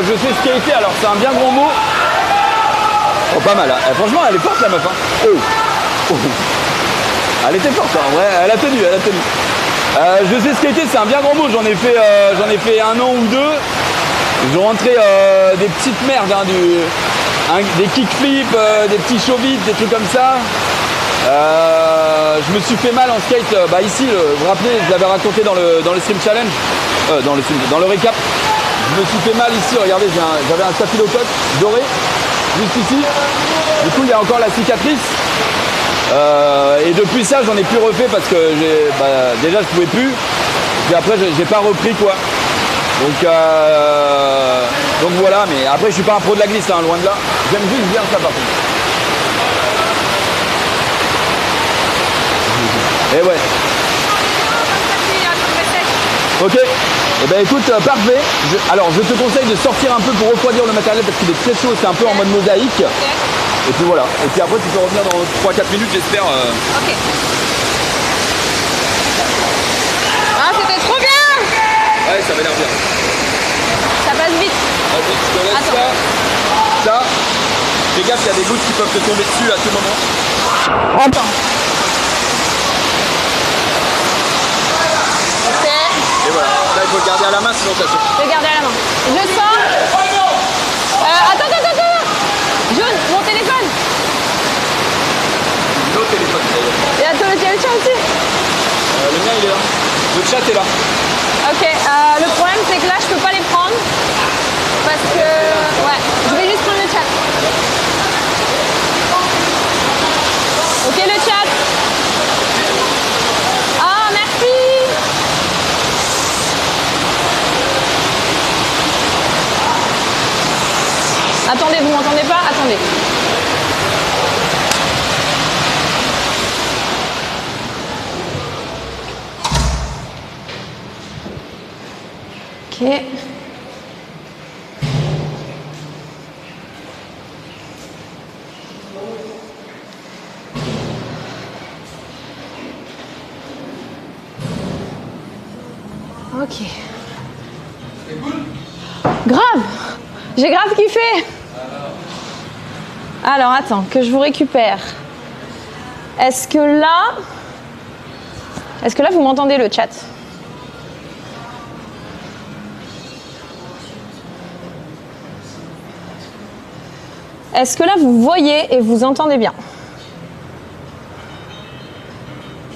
Je sais skater, alors c'est un bien gros mot. Oh, pas mal, hein. Franchement elle est forte la meuf. Hein. Oh. Oh. Elle était forte, hein. Ouais, elle a tenu, elle a tenu. Je sais skater, c'est un bien gros mot, j'en ai fait un an ou deux. Je rentrais des petites merdes, hein, des kickflips, des petits showbiz, des trucs comme ça. Je me suis fait mal en skate, ici, vous vous rappelez, je l'avais raconté dans le Stream Challenge, dans le récap. Je me suis fait mal ici, regardez, j'avais un staphylocoque doré, juste ici. Du coup, il y a encore la cicatrice. Et depuis ça, j'en ai plus refait parce que déjà, je pouvais plus. Puis après, j'ai pas repris quoi. Donc voilà, mais après, je suis pas un pro de la glisse, hein, loin de là. J'aime juste bien ça par contre. Et ouais. Ok. Eh ben écoute, parfait. Alors je te conseille de sortir un peu pour refroidir le matériel parce qu'il est très chaud, c'est un peu en mode mosaïque. Et puis voilà. Et puis après tu peux revenir dans 3-4 minutes j'espère. Ok. Ah c'était trop bien. Ouais ça va l'air bien. Ça passe vite. Ok, je te laisse ça. Fais gaffe, il y a des gouttes qui peuvent te tomber dessus à tout moment. Attends. Et voilà, là il faut le garder à la main sinon ça saute. Je vais garder à la main. Je sors. Attends. Jaune, mon téléphone. L'autre téléphone d'ailleurs. Et attends, le tien aussi. Le mien il est là. Le chat est là. Ok, le problème c'est que là je peux pas les prendre. Parce que... Ouais, je vais juste prendre le chat. Ok le chat. Ah merci. Attendez, vous m'entendez pas? Attendez. Ok. Ok. Grave. J'ai grave kiffé. Alors attends, que je vous récupère. Est-ce que là vous m'entendez le chat? Est-ce que là vous voyez et vous entendez bien?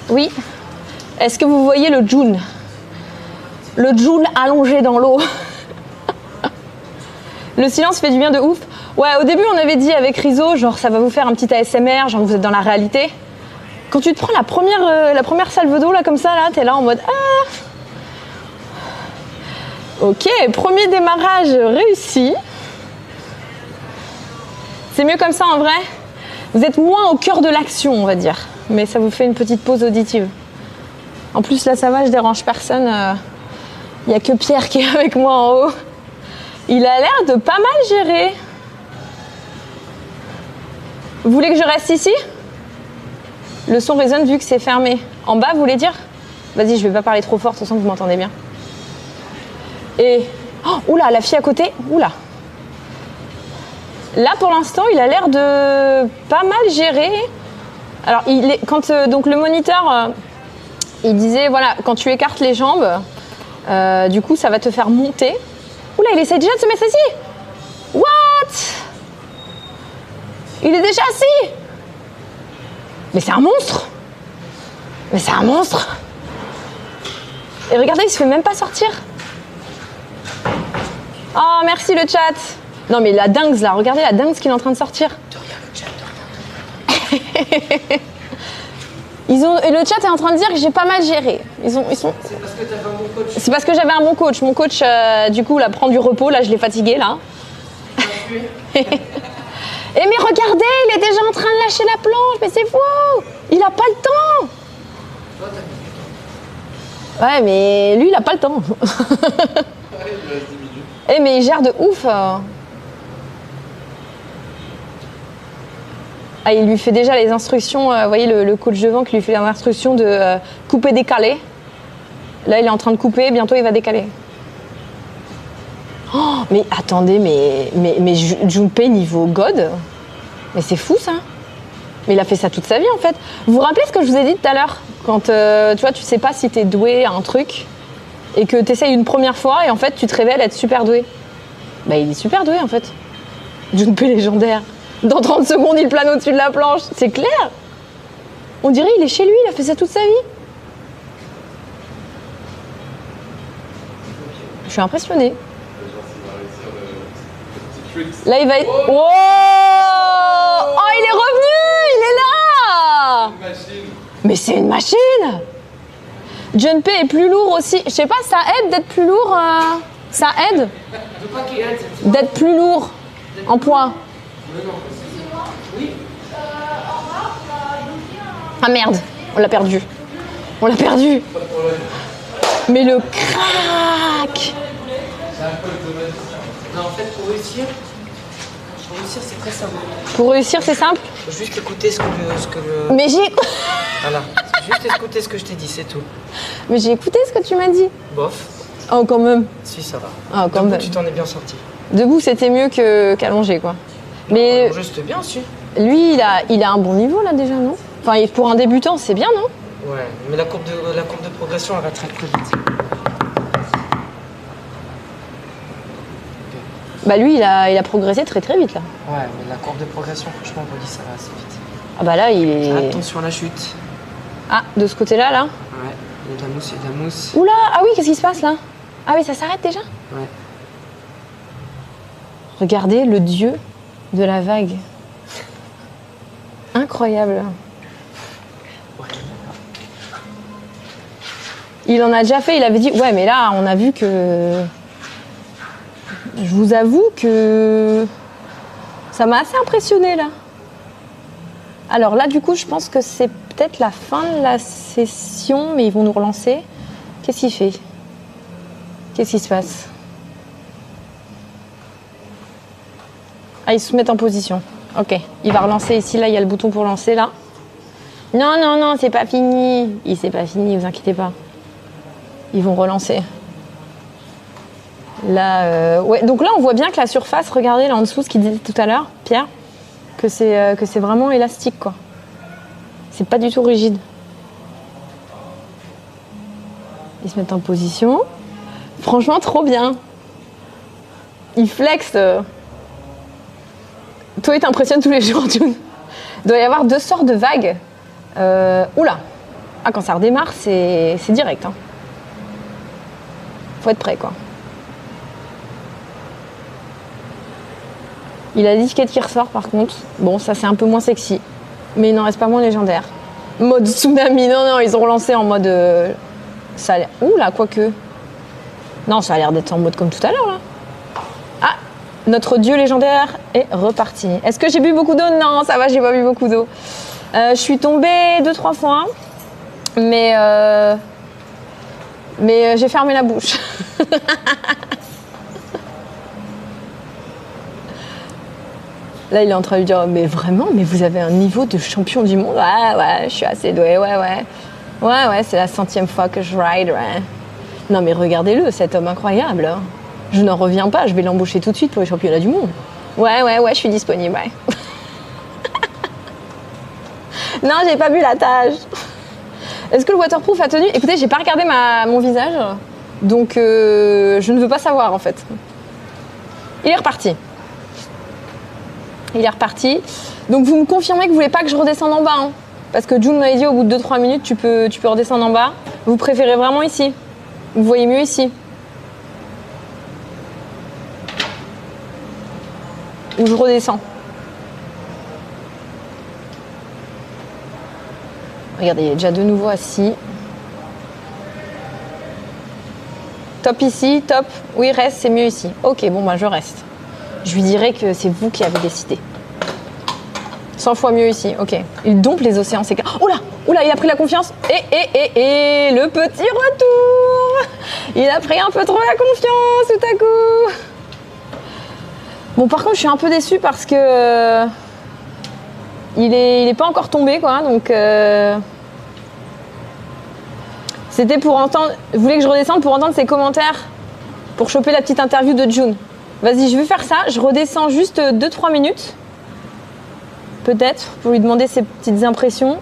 Oui. Est-ce que vous voyez le June? Le June allongé dans l'eau. Le silence fait du bien de ouf. Ouais, au début, on avait dit avec Rizzo, genre ça va vous faire un petit ASMR, genre vous êtes dans la réalité. Quand tu te prends la première salve d'eau, là, comme ça, là, t'es là en mode ah. Ok, premier démarrage réussi. C'est mieux comme ça en vrai. Vous êtes moins au cœur de l'action, on va dire. Mais ça vous fait une petite pause auditive. En plus, là, ça va, je dérange personne. Il n'y a que Pierre qui est avec moi en haut. Il a l'air de pas mal gérer. Vous voulez que je reste ici? Le son résonne vu que c'est fermé. En bas, vous voulez dire? Vas-y, je vais pas parler trop fort, de toute façon, vous m'entendez bien. Et... Oh, oula, la fille à côté. Oula. Là, pour l'instant, il a l'air de pas mal gérer. Alors, donc le moniteur, il disait, voilà, quand tu écartes les jambes, du coup, ça va te faire monter. Oula, il essaie déjà de se mettre assis. What? Il est déjà assis. Mais c'est un monstre. Mais c'est un monstre. Et regardez, il se fait même pas sortir. Oh, merci le chat. Non mais la dingue là, regardez la dingue qu'il est en train de sortir. De rien le chat, de rien. Et le chat est en train de dire que j'ai pas mal géré. Ils sont... C'est parce que t'avais un bon coach. C'est parce que j'avais un bon coach. Mon coach, du coup, là, prend du repos. Là, je l'ai fatigué, là. Et mais regardez, il est déjà en train de lâcher la planche. Mais c'est fou. Il a pas le temps. Ouais, mais lui, il a pas le temps. Eh, mais il gère de ouf. Ah, il lui fait déjà les instructions, vous voyez le coach devant qui lui fait les instructions de couper, décaler. Là, il est en train de couper, bientôt il va décaler. Oh, mais attendez, mais Junpei niveau God, mais c'est fou ça. Mais il a fait ça toute sa vie en fait. Vous vous rappelez ce que je vous ai dit tout à l'heure? Quand tu vois, tu sais pas si t'es doué à un truc et que t'essayes une première fois et en fait tu te révèles être super doué. Bah il est super doué en fait. Junpei légendaire. Dans 30 secondes, il plane au-dessus de la planche. C'est clair. On dirait il est chez lui, il a fait ça toute sa vie. Je suis impressionnée. Là, il va être... Oh, oh, il est revenu. Il est là. Mais c'est une machine. Junpei est plus lourd aussi. Je sais pas, ça aide d'être plus lourd. Ça aide d'être plus lourd en poids. Ah merde, on l'a perdu. On l'a perdu. Mais le crack. Non, en fait, pour réussir, c'est très simple. Pour réussir, c'est simple. Faut juste écouter ce que le... Mais j'ai... Voilà, juste écouter ce que je t'ai dit, c'est tout. Mais j'ai écouté ce que tu m'as dit. Bof. Oh, quand même. Si, ça va. Ah, quand même. Tu t'en es bien sorti. Debout, c'était mieux qu'allongé, quoi. Mais Allongé, c'était bien aussi. lui, il a un bon niveau, là, déjà, non? Enfin, pour un débutant, c'est bien, non? Ouais, mais la courbe de progression, elle va très très vite. Bah lui, il a progressé très très vite, là. Ouais, mais la courbe de progression, franchement, on dit ça va assez vite. Ah bah là, il est... Attention à la chute. Ah, de ce côté-là, là? Ouais, il y a de la mousse, il y a de la mousse. Oula! Ah oui, qu'est-ce qui se passe, là? Ah oui, ça s'arrête déjà? Ouais. Regardez le dieu de la vague. Incroyable. Il en a déjà fait, il avait dit, ouais, mais là, on a vu que... Je vous avoue que ça m'a assez impressionné, là. Alors là, du coup, je pense que c'est peut-être la fin de la session, mais ils vont nous relancer. Qu'est-ce qu'il fait? Qu'est-ce qui se passe? Ah, ils se mettent en position. Ok, il va relancer ici, là, il y a le bouton pour lancer, là. Non, non, non, c'est pas fini. C'est pas fini, vous inquiétez pas. Ils vont relancer. Là, ouais, donc là, on voit bien que la surface, regardez là en dessous, ce qu'il disait tout à l'heure, Pierre, que c'est vraiment élastique, quoi. C'est pas du tout rigide. Ils se mettent en position. Franchement, trop bien. Ils flexent. Toi, il t'impressionne tous les jours, June. Il doit y avoir 2 sortes de vagues. Oula. Ah, quand ça redémarre, c'est direct. Hein. Faut être prêt, quoi. Il a dit qu'il ressort, par contre. Bon, ça, c'est un peu moins sexy. Mais il n'en reste pas moins légendaire. Mode tsunami. Non, non, ils ont relancé en mode... Ça a l'air... Oula, quoique... Non, ça a l'air d'être en mode comme tout à l'heure, là. Ah, notre dieu légendaire est reparti. Est-ce que j'ai bu beaucoup d'eau? Non, ça va, j'ai pas bu beaucoup d'eau. Je suis tombée 2-3 fois. Mais j'ai fermé la bouche. Là, il est en train de lui dire, mais vraiment, mais vous avez un niveau de champion du monde? Ouais, ouais, je suis assez douée, ouais, ouais. Ouais, ouais, c'est la 100e fois que je ride, ouais. Non, mais regardez-le, cet homme incroyable. Hein. Je n'en reviens pas, je vais l'embaucher tout de suite pour les championnats du monde. Ouais, ouais, ouais, je suis disponible, ouais. Non, j'ai pas bu la tâche. Est-ce que le waterproof a tenu? Écoutez, j'ai pas regardé mon visage, donc je ne veux pas savoir, en fait. Il est reparti. Il est reparti. Donc vous me confirmez que vous voulez pas que je redescende en bas, hein? Parce que June m'avait dit au bout de 2-3 minutes, tu peux redescendre en bas. Vous préférez vraiment ici? Vous voyez mieux ici? Ou je redescends? Regardez, il est déjà de nouveau assis. Top ici, top. Oui, reste, c'est mieux ici. Ok, bon, bah je reste. Je lui dirai que c'est vous qui avez décidé. 100 fois mieux ici, ok. Il dompte les océans, c'est clair. Oula, oula, il a pris la confiance. Et le petit retour. Il a pris un peu trop la confiance tout à coup. Bon, par contre, je suis un peu déçue parce que il est pas encore tombé, quoi. Donc, c'était pour entendre. Vous voulez que je redescende pour entendre ses commentaires, pour choper la petite interview de June. Vas-y, je vais faire ça. Je redescends juste 2-3 minutes. Peut-être, pour lui demander ses petites impressions.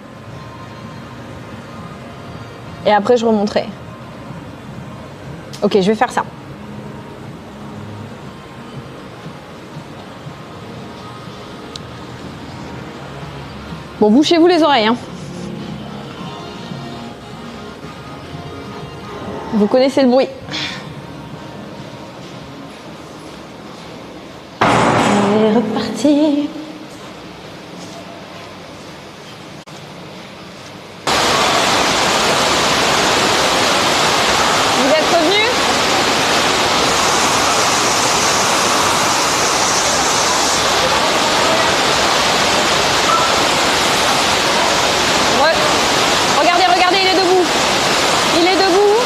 Et après, je remonterai. Ok, je vais faire ça. Bon, bouchez-vous les oreilles. Hein. Vous connaissez le bruit. On est reparti. Vous êtes revenus? Ouais. Regardez, regardez, il est debout. Il est debout.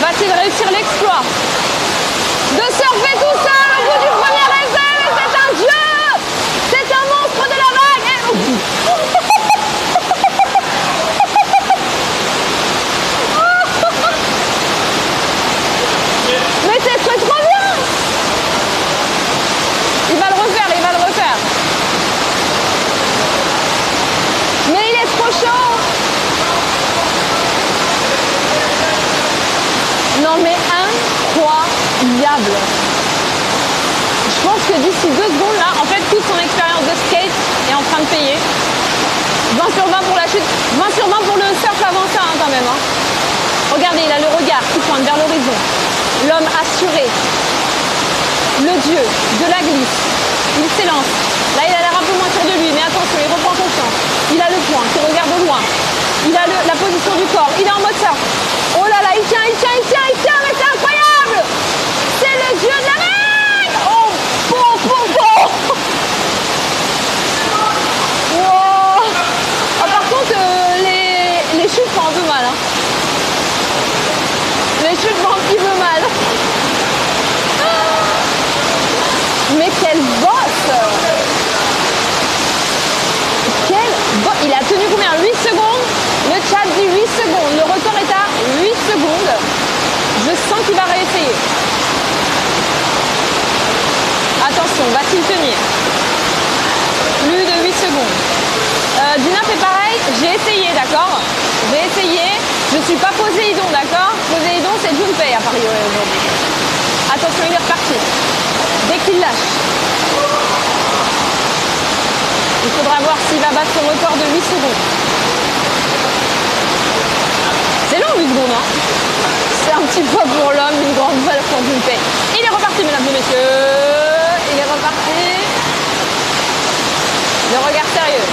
Va-t-il réussir l'exploit de surfer tout seul au bout du premier essai? Mais c'est un dieu! C'est un monstre de la vague! Mais c'est trop bien! Il va le refaire, il va le refaire. Mais il est trop chaud! Non mais incroyable. Je pense que d'ici 2 secondes là, en fait toute son expérience de skate est en train de payer. 20 sur 20 pour la chute, 20 sur 20 pour le surf avant ça hein, quand même. Hein. Regardez, il a le regard qui pointe vers l'horizon. L'homme assuré. Le dieu de la glisse. Il s'élance. Là il a l'air un peu moins sûr de lui, mais attention, il reprend confiance. Il a le point qui regarde au loin. Il a la position du corps. Il est en mode surf. Oh là là, il tient, mais c'est incroyable! C'est le dieu de la vague! Oh, bon. Wow. Ah, par contre, les chutes font un peu mal. Hein. Les chutes font un petit peu mal. Mais quel boss! Il a tenu combien? 8 secondes. Le chat dit 8 secondes. Le record est à 8 secondes. Je sens qu'il va réessayer. Attention, va-t-il tenir? Plus de 8 secondes. Dina fait pareil. J'ai essayé, d'accord? J'ai essayé. Je ne suis pas Poséidon, d'accord? Poséidon, c'est Junpei à Paris aujourd'hui. Attention, il est reparti. Dès qu'il lâche. Il faudra voir s'il va battre son record de 8 secondes. C'est long 8 secondes, hein. C'est un petit poids pour l'homme, une grande valeur pour Junpei. Il est reparti, mesdames et messieurs. Il est reparti. Le regard sérieux.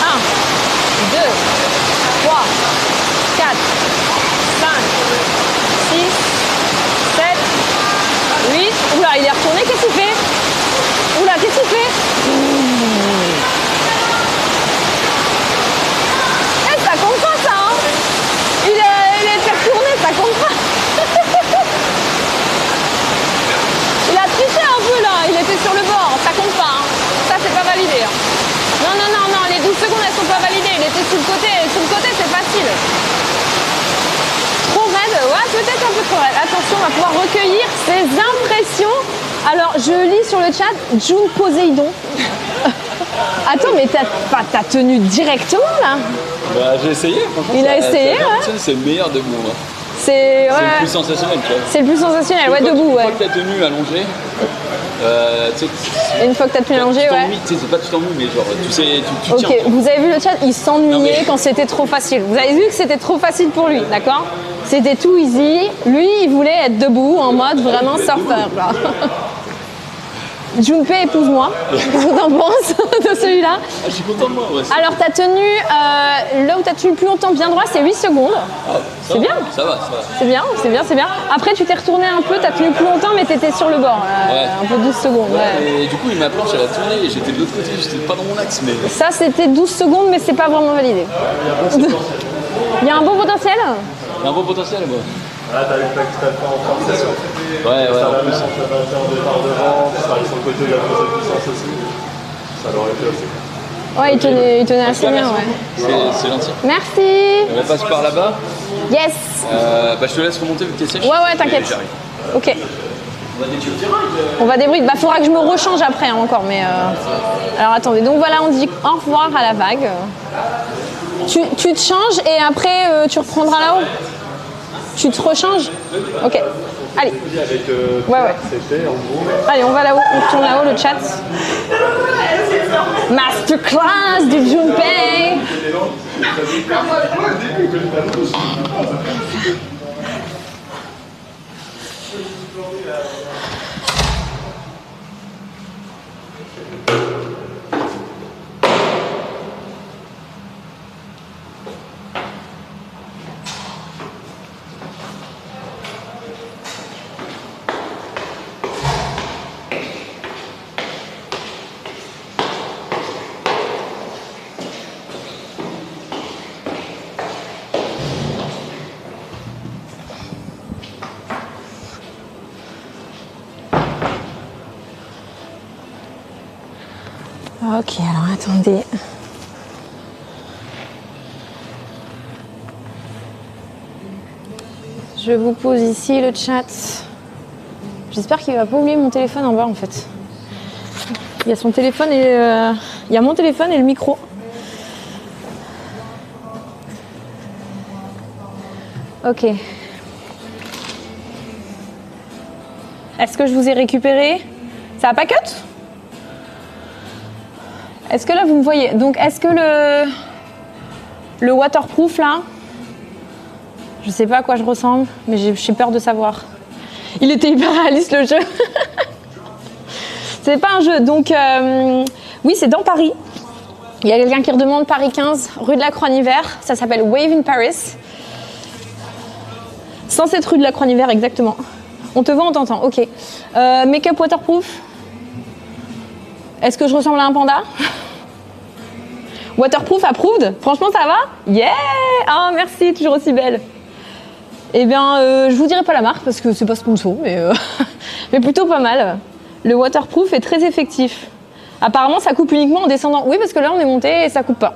Un, 2, 3, 4, 5, 6, 7, 8. Oula, il est retourné, qu'est-ce qu'il fait? Oula, qu'est-ce qu'il fait? Eh, ça compte pas ça, hein? Il est fait retourner, ça compte pas. Il a triché un peu là, il était sur le bord, ça compte pas, hein. Ça c'est pas validé. Hein. Non, les 12 secondes elles sont pas validées, il était sur le côté c'est facile. Trop raide, ouais, peut-être un peu trop raide. Attention, on va pouvoir recueillir ses impressions. Alors, je lis sur le chat, June Poséidon. Attends, mais t'as tenu directement là? Bah, j'ai essayé, franchement. Il a essayé, ouais. C'est le meilleur debout. Ouais. C'est le plus sensationnel, tu vois. C'est le plus sensationnel, ouais, debout, ouais. Une fois que t'as tenu allongé, une fois que t'as tenu allongé, ouais. C'est pas tout ennuyé, mais genre, tu sais, tu tiens. Ok, vous avez vu le chat, il s'ennuyait quand c'était trop facile. Vous avez vu que c'était trop facile pour lui, d'accord? C'était tout easy. Lui, il voulait être debout en mode vraiment surfeur, là. Junpei, épouse-moi. Qu'est-ce que t'en penses de celui-là? Je suis content de moi. Ouais, alors, t'as tenu, là où t'as tenu le plus longtemps bien droit, c'est 8 secondes. Ah, c'est bien. Ça va. C'est bien. Après, tu t'es retourné un peu, t'as tenu plus longtemps, mais t'étais sur le bord. Ouais. Un peu 12 secondes. Ouais. Et du coup, ma planche, elle a tourné et j'étais de l'autre côté, j'étais pas dans mon axe. Mais... Ça, c'était 12 secondes, mais c'est pas vraiment validé. Il y a un bon potentiel? Il y a un bon potentiel, moi. Ah, t'as eu très fort en fin de session. Ouais, en plus. Ça va faire un départ devant, ça arrive sur le côté de la grosse puissance aussi. Ça l'aurait été assez. Ouais, il tenait assez bien, ouais. C'est gentil. Merci. On passe par là-bas. Yes. Bah, je te laisse remonter vu que t'es sèche. Ouais, t'inquiète. Ok. On va débrouiller. Bah, faudra que je me rechange après hein, encore, mais. Alors attendez. Donc voilà, on dit au revoir à la vague. Tu te changes et après tu reprendras là-haut. Tu te rechanges? Ok. Allez. Ouais. Allez, on va là-haut, on retourne là-haut, le chat. Masterclass du Junpei. Ok, alors attendez. Je vous pose ici le chat. J'espère qu'il va pas oublier mon téléphone en bas en fait. Il y a son téléphone et il y a mon téléphone et le micro. Ok. Est-ce que je vous ai récupéré? Ça a pas cut? Est-ce que là vous me voyez? Donc est-ce que le waterproof là, je sais pas à quoi je ressemble, mais j'ai peur de savoir. Il était hyper réaliste le jeu. C'est pas un jeu, donc oui c'est dans Paris. Il y a quelqu'un qui redemande Paris 15, rue de la Croix-Niver, ça s'appelle Wave in Paris. 107 rue de la Croix-Niver exactement. On te voit, on t'entend, ok. Make-up waterproof. Est-ce que je ressemble à un panda? Waterproof approved? Franchement, ça va? Yeah! Ah, merci, toujours aussi belle. Eh bien, je vous dirai pas la marque parce que c'est pas sponsor, mais plutôt pas mal. Le waterproof est très effectif. Apparemment, ça coupe uniquement en descendant. Oui, parce que là, on est monté et ça coupe pas.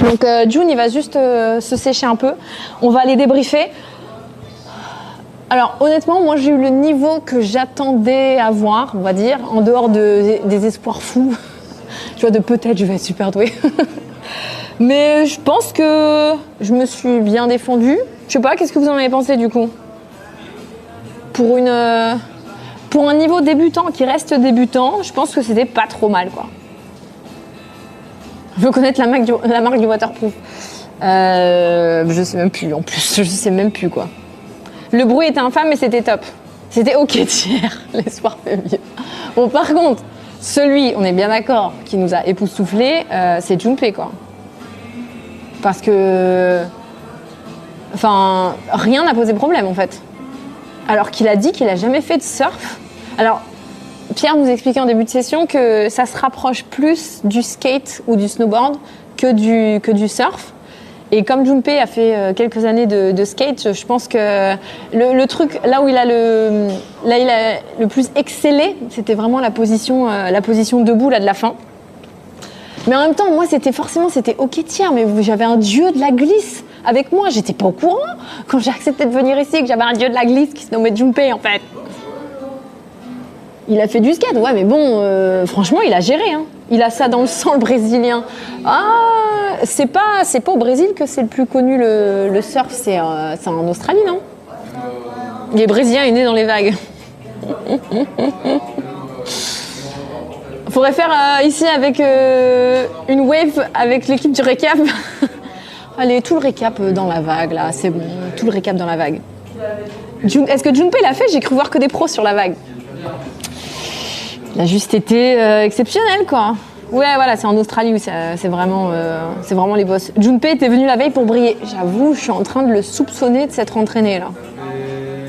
Donc, June, il va juste se sécher un peu. On va aller débriefer. Alors honnêtement, moi j'ai eu le niveau que j'attendais avoir, on va dire, en dehors des espoirs fous. Tu vois, de peut-être je vais être super douée. Mais je pense que je me suis bien défendue. Je sais pas, qu'est-ce que vous en avez pensé du coup? Pour un niveau débutant qui reste débutant, je pense que c'était pas trop mal quoi. Je veux connaître la marque du waterproof. Je sais même plus en plus, je sais même plus quoi. Le bruit était infâme, mais c'était top. C'était ok tiers, l'espoir fait mieux. Bon, par contre, celui, on est bien d'accord, qui nous a époustouflé, c'est Junpei, quoi. Parce que... Enfin, rien n'a posé problème, en fait. Alors qu'il a dit qu'il a jamais fait de surf. Alors, Pierre nous expliquait en début de session que ça se rapproche plus du skate ou du snowboard que du surf. Et comme Junpei a fait quelques années de skate, je pense que le truc, là où il a le plus excellé, c'était vraiment la position debout là de la fin. Mais en même temps, moi, c'était ok tiers, mais j'avais un dieu de la glisse avec moi. J'étais pas au courant quand j'ai accepté de venir ici que j'avais un dieu de la glisse qui se nommait Junpei en fait. Il a fait du skate, ouais, mais bon, franchement, il a géré. Hein. Il a ça dans le sang, le brésilien. Ah, c'est pas au Brésil que c'est le plus connu le surf, c'est en Australie, non? Il est brésilien, il est né dans les vagues. Faudrait faire ici avec une wave avec l'équipe du récap. Allez, tout le récap dans la vague, là, c'est bon. Tout le récap dans la vague. Est-ce que Junpei l'a fait? J'ai cru voir que des pros sur la vague. Il a juste été exceptionnel, quoi. Ouais, voilà, c'est en Australie où c'est vraiment les boss. Junpei était venu la veille pour briller. J'avoue, je suis en train de le soupçonner de s'être entraîné, là.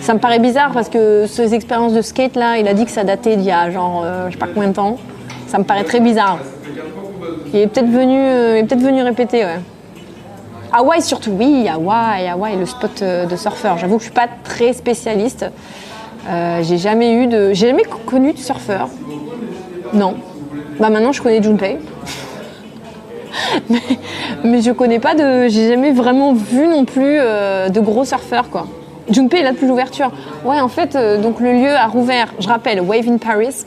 Ça me paraît bizarre parce que ces expériences de skate, là, il a dit que ça datait d'il y a genre, je sais pas combien de temps. Ça me paraît très bizarre. Il est peut-être venu répéter, ouais. Hawaï surtout, oui, Hawaï, le spot de surfeur. J'avoue que je suis pas très spécialiste. J'ai jamais connu de surfeur. Non. Bah maintenant je connais Junpei. mais je connais pas j'ai jamais vraiment vu non plus de gros surfeurs quoi. Junpei est là depuis l'ouverture. Ouais en fait donc le lieu a rouvert, je rappelle, Wave in Paris,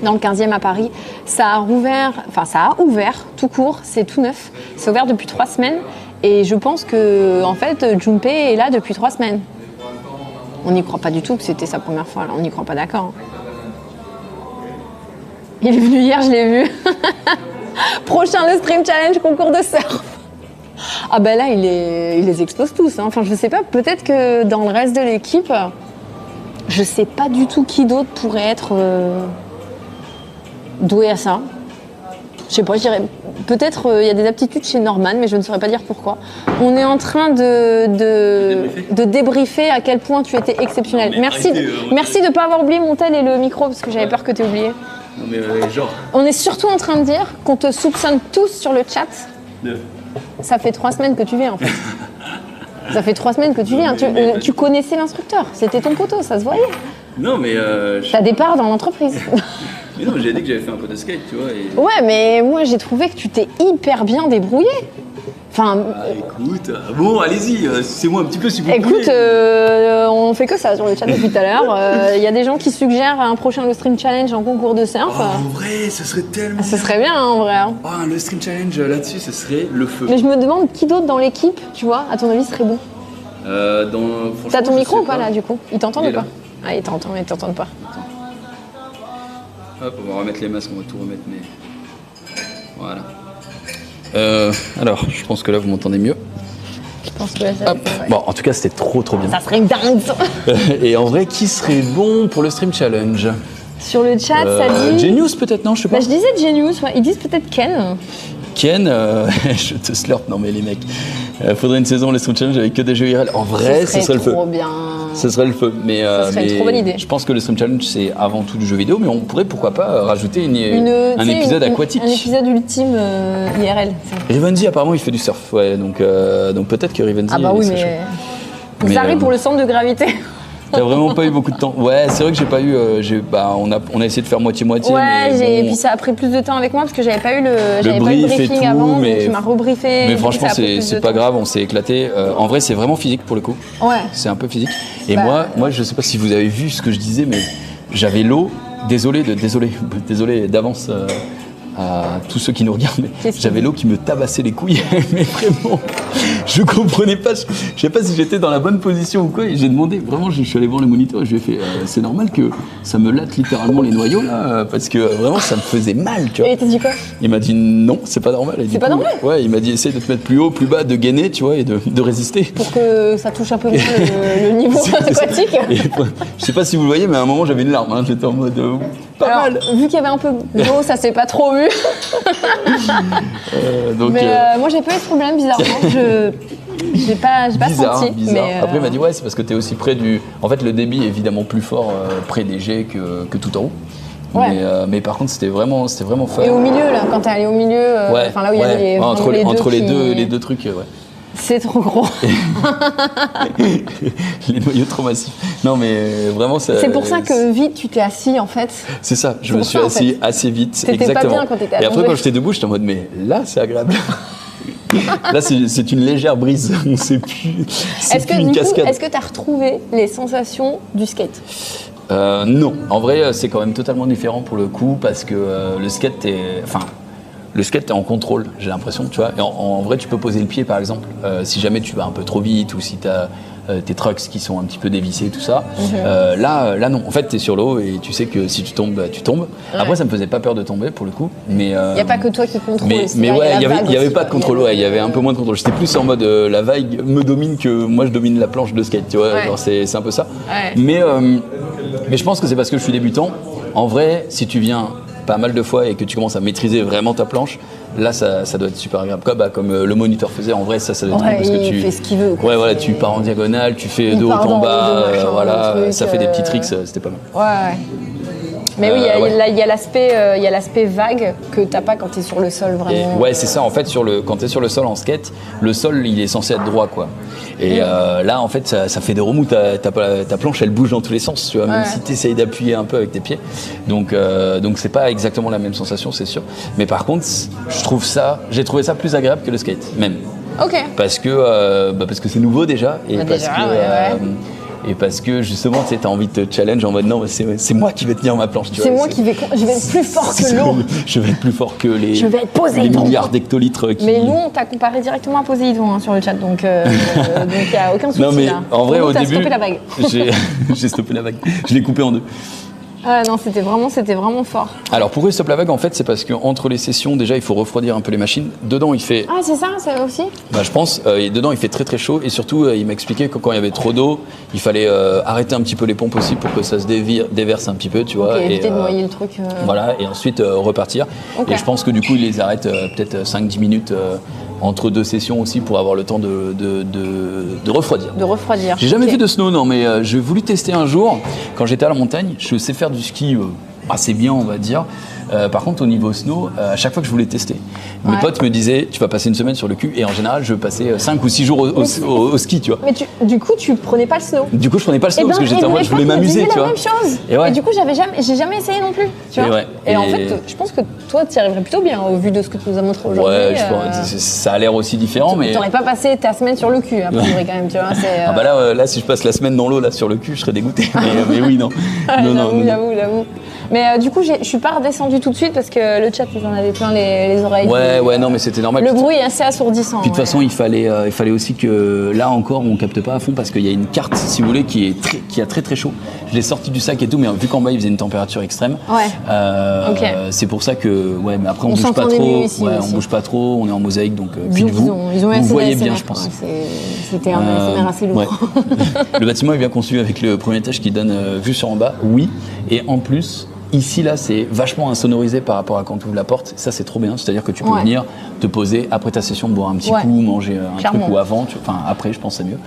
dans le 15e à Paris. Ça a ouvert tout court, c'est tout neuf. C'est ouvert depuis 3 semaines et je pense que en fait Junpei est là depuis 3 semaines. On n'y croit pas du tout que c'était sa première fois, là. On n'y croit pas, d'accord. Il est venu hier, je l'ai vu. Prochain, le Stream Challenge concours de surf. Ah ben là, il les explose tous. Hein. Enfin, je sais pas, peut-être que dans le reste de l'équipe, je sais pas du tout qui d'autre pourrait être doué à ça. Je sais pas, je dirais peut-être il y a des aptitudes chez Norman, mais je ne saurais pas dire pourquoi. On est en train de débriefer à quel point tu étais exceptionnel. Merci de ne pas avoir oublié mon tel et le micro, parce que j'avais peur que tu aies oublié. Non mais genre... On est surtout en train de dire qu'on te soupçonne tous sur le chat. Ça fait 3 semaines que tu viens en fait. Ça fait 3 semaines que tu viens. Tu connaissais l'instructeur, c'était ton poteau, ça se voyait. Non mais... T'as des parts dans l'entreprise. Mais non, j'ai dit que j'avais fait un peu de skate, tu vois. Et... Ouais, mais moi j'ai trouvé que tu t'es hyper bien débrouillé. Enfin... écoute, bon, allez-y, c'est moi un petit peu si vous voulez. Écoute, on fait que ça sur le chat depuis tout à l'heure. Il y a des gens qui suggèrent un prochain le Stream Challenge en concours de surf. En vrai, ce serait tellement... Ce serait bien, hein, en vrai. Hein. Le Stream Challenge là-dessus, ce serait le feu. Mais je me demande qui d'autre dans l'équipe, tu vois, à ton avis, serait bon. T'as ton micro ou pas là, du coup? Ils t'entendent ou pas? Ah, ils t'entendent, mais ils t'entendent pas. Hop, on va remettre les masques, on va tout remettre, mais... Voilà. Alors, je pense que là, vous m'entendez mieux. Je pense que là, ça Hop. Bon, en tout cas, c'était trop bien. Ça serait dingue, ça. Et en vrai, qui serait bon pour le Stream Challenge? Sur le chat, ça dit... Genius, peut-être, non? Je sais pas. Bah, je disais Genius, ouais. Ils disent peut-être Ken. Ken, je te slurp, non mais les mecs. Faudrait une saison, le Stream Challenge avec que des jeux IRL. En vrai, ce serait le feu. trop bien. Ce serait le feu, mais ça serait une trop bonne idée. Je pense que le Stream Challenge c'est avant tout du jeu vidéo, mais on pourrait pourquoi pas rajouter un épisode aquatique. Un épisode ultime IRL. Rivenzi apparemment il fait du surf, ouais, donc peut-être que Rivenzi. Ah bah oui, mais ça arrive pour le centre de gravité. T'as vraiment pas eu beaucoup de temps. Ouais, c'est vrai que j'ai pas eu. On a essayé de faire moitié-moitié. Ouais, mais et puis ça a pris plus de temps avec moi parce que j'avais pas eu le briefing tout, avant, mais tu m'as rebriefé. Mais franchement, c'est pas grave, on s'est éclaté. En vrai, c'est vraiment physique pour le coup. Ouais. C'est un peu physique. Et moi, je sais pas si vous avez vu ce que je disais, mais j'avais l'eau. Désolé d'avance. À tous ceux qui nous regardent, mais j'avais l'eau qui me tabassait les couilles, mais vraiment, je comprenais pas, je sais pas si j'étais dans la bonne position ou quoi, et j'ai demandé, vraiment, je suis allé voir le moniteur et je lui ai fait, c'est normal que ça me latte littéralement les noyaux là, parce que vraiment ça me faisait mal, tu vois. Et il t'a dit quoi? Il m'a dit non, c'est pas normal. C'est pas normal? Ouais, il m'a dit essaye de te mettre plus haut, plus bas, de gainer, tu vois, et de résister. Pour que ça touche un peu mieux le niveau aquatique. Je sais pas si vous le voyez, mais à un moment j'avais une larme, hein, j'étais en mode... Pas mal. Vu qu'il y avait un peu d'eau, ça s'est pas trop vu. Moi j'ai pas eu de problème, bizarrement. J'ai pas senti. Bizarre. Mais Après il m'a dit ouais, c'est parce que t'es aussi près du... En fait le débit est évidemment plus fort près des jets que tout en haut. Ouais. Mais par contre c'était vraiment fort. Et au milieu là, quand t'es allé au milieu, là où il y avait entre les deux trucs, ouais. C'est trop gros. Les noyaux trop massifs. Non mais vraiment ça... C'est pour ça que vite tu t'es assis en fait. C'est ça, je me suis assis assez vite. T'étais pas bien quand t'étais allongé. Et après quand j'étais debout, j'étais en mode mais là c'est agréable. Là c'est une légère brise, on sait plus. C'est plus une cascade. Est-ce que t'as retrouvé les sensations du skate? Non, en vrai c'est quand même totalement différent pour le coup parce que le skate le skate, t'es en contrôle, j'ai l'impression, tu vois. Et en vrai, tu peux poser le pied, par exemple, si jamais tu vas un peu trop vite ou si t'as tes trucks qui sont un petit peu dévissés, tout ça. Là, non. En fait, t'es sur l'eau et tu sais que si tu tombes, tu tombes. Ouais. Après, ça me faisait pas peur de tomber, pour le coup. Mais il n'y a pas que toi qui contrôle. Mais ouais, il y avait pas de contrôle. Ouais, il y avait un peu moins de contrôle. J'étais plus en mode la vague me domine que moi je domine la planche de skate, tu vois. Ouais. Genre, c'est un peu ça. Ouais. Mais je pense que c'est parce que je suis débutant. En vrai, si tu viens pas mal de fois et que tu commences à maîtriser vraiment ta planche, là ça doit être super agréable. Comme le moniteur faisait, en vrai ça doit être cool parce que tu fais ce qu'il veut. Ouais, voilà, tu pars en diagonale, tu fais de haut en bas, voilà, ça fait des petits tricks, c'était pas mal. Ouais. Mais oui, il y a l'aspect vague que t'as pas quand t'es sur le sol vraiment. Et ouais, c'est ça. En fait, quand t'es sur le sol en skate, le sol il est censé être droit, quoi. Et là, en fait, ça fait des remous. Ta planche, elle bouge dans tous les sens, tu vois, même si t'essayes d'appuyer un peu avec tes pieds. Donc c'est pas exactement la même sensation, c'est sûr. Mais par contre, j'ai trouvé ça plus agréable que le skate, même. Ok. Parce que c'est nouveau déjà et et parce que justement, tu sais, t'as envie de te challenge en mode non, c'est moi qui vais tenir ma planche. C'est moi qui vais être plus fort que l'eau. Je vais être plus fort que les milliards d'hectolitres. Mais nous, on t'a comparé directement à Poséidon sur le chat, donc il n'y a aucun souci. Non, mais là. en vrai, au début, stoppé la vague. J'ai stoppé la vague. Je l'ai coupé en deux. Ah non, c'était vraiment fort. Alors pourquoi il stoppe la vague en fait, c'est parce qu'entre les sessions déjà il faut refroidir un peu les machines. Dedans il fait... Ah c'est ça aussi Je pense. Et dedans il fait très très chaud et surtout il m'a expliqué que quand il y avait trop d'eau, il fallait arrêter un petit peu les pompes aussi pour que ça se déverse un petit peu, tu vois. Éviter de noyer le truc. Voilà, et ensuite repartir. Et je pense que du coup il les arrête peut-être 5-10 minutes entre deux sessions aussi pour avoir le temps de refroidir. De refroidir. J'ai jamais fait de snow, non, mais j'ai voulu tester un jour. Quand j'étais à la montagne, je sais faire du ski assez bien, on va dire. Par contre, au niveau snow, à chaque fois que je voulais tester, mes potes me disaient tu vas passer une semaine sur le cul, et en général, je passais 5 ou 6 jours au ski, tu vois. Mais du coup, tu prenais pas le snow. Du coup, je prenais pas le snow parce que j'étais en mode je voulais m'amuser, tu vois. C'est la même chose. Et du coup, j'ai jamais essayé non plus, tu vois. Et en fait, je pense que toi, tu y arriverais plutôt bien au vu de ce que tu nous as montré aujourd'hui. Ouais, ça a l'air aussi différent, mais. T'aurais pas passé ta semaine sur le cul, a priori, quand même, tu vois. Ah bah là, si je passe la semaine dans l'eau là sur le cul, je serais dégoûté. Mais oui, non. J'avoue. Mais du coup, je suis pas redescendue tout de suite parce que le chat, ils en avaient plein les oreilles. Ouais, non, mais c'était normal. Le bruit est assez assourdissant. Puis de toute façon, il fallait aussi que là encore, on capte pas à fond parce qu'il y a une carte, si vous voulez, qui a très très chaud. Je l'ai sorti du sac et tout, mais vu qu'en bas il faisait une température extrême, c'est pour ça que, mais après on bouge pas trop. On bouge pas trop, on est en mosaïque, donc puis ils ont vous voyez bien, je pense. C'était un ASMR assez lourd. Le bâtiment est bien conçu avec le premier étage qui donne vue sur en bas, oui, et en plus. Ici, là, c'est vachement insonorisé par rapport à quand tu ouvres la porte. Ça, c'est trop bien. C'est-à-dire que tu peux venir te poser après ta session, boire un petit coup, manger un truc ou avant. Enfin, après, je pense que c'est mieux.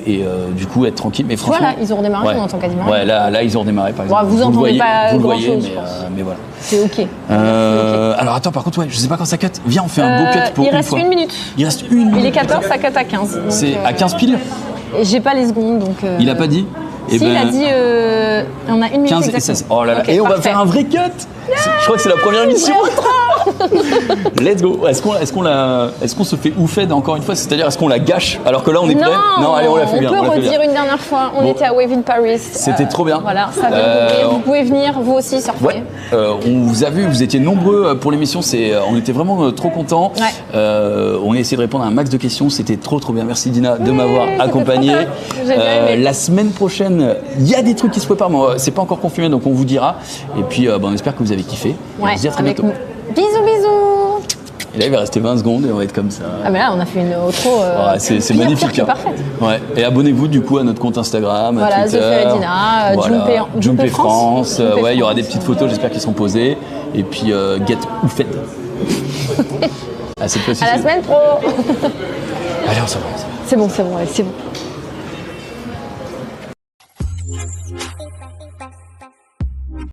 Et du coup, être tranquille. Mais franchement, là, ils ont redémarré, on entend quasiment rien. Ouais, là, ils ont redémarré, par exemple. Vous entendez pas grand-chose, mais voilà. C'est OK. Alors, attends, par contre, je sais pas quand ça cut. Viens, on fait un beau cut pour il reste une minute. Il reste une minute. Il est 14, ça cut à 15. C'est à 15 piles. J'ai pas les secondes, donc... Il a pas dit? Il a dit on a une minute 15 et 16. Oh là là. Et on va faire un vrai cut. Je crois que c'est la première émission. Let's go. Est-ce qu'on se fait oufed encore une fois? C'est-à-dire est-ce qu'on la gâche alors que là on est prêt? Non, allez, on la fait bien. On peut redire une dernière fois. On était à Wave in Paris. C'était trop bien. Voilà, ça vient d'ouvrir. Vous pouvez venir, vous aussi, surfer. Ouais. On vous a vu, vous étiez nombreux pour l'émission. On était vraiment trop contents. On a essayé de répondre à un max de questions. C'était trop bien. Merci Dina de m'avoir accompagné. La semaine prochaine, il y a des trucs qui se préparent, mais c'est pas encore confirmé, donc on vous dira. Et puis, on espère que vous avez kiffé. On se dit à très bientôt. Bisous. Et là, il va rester 20 secondes et on va être comme ça. Ah, mais là, on a fait une outro. C'est magnifique. Hein. Parfaite. Ouais. Et abonnez-vous du coup à notre compte Instagram, voilà, Twitter. Dina, Jumpé France. Il y aura des petites photos, j'espère qu'elles seront posées. Et puis, get oufed. À cette fois-ci. À la semaine pro. Allez, on s'en va. C'est bon, allez, c'est bon.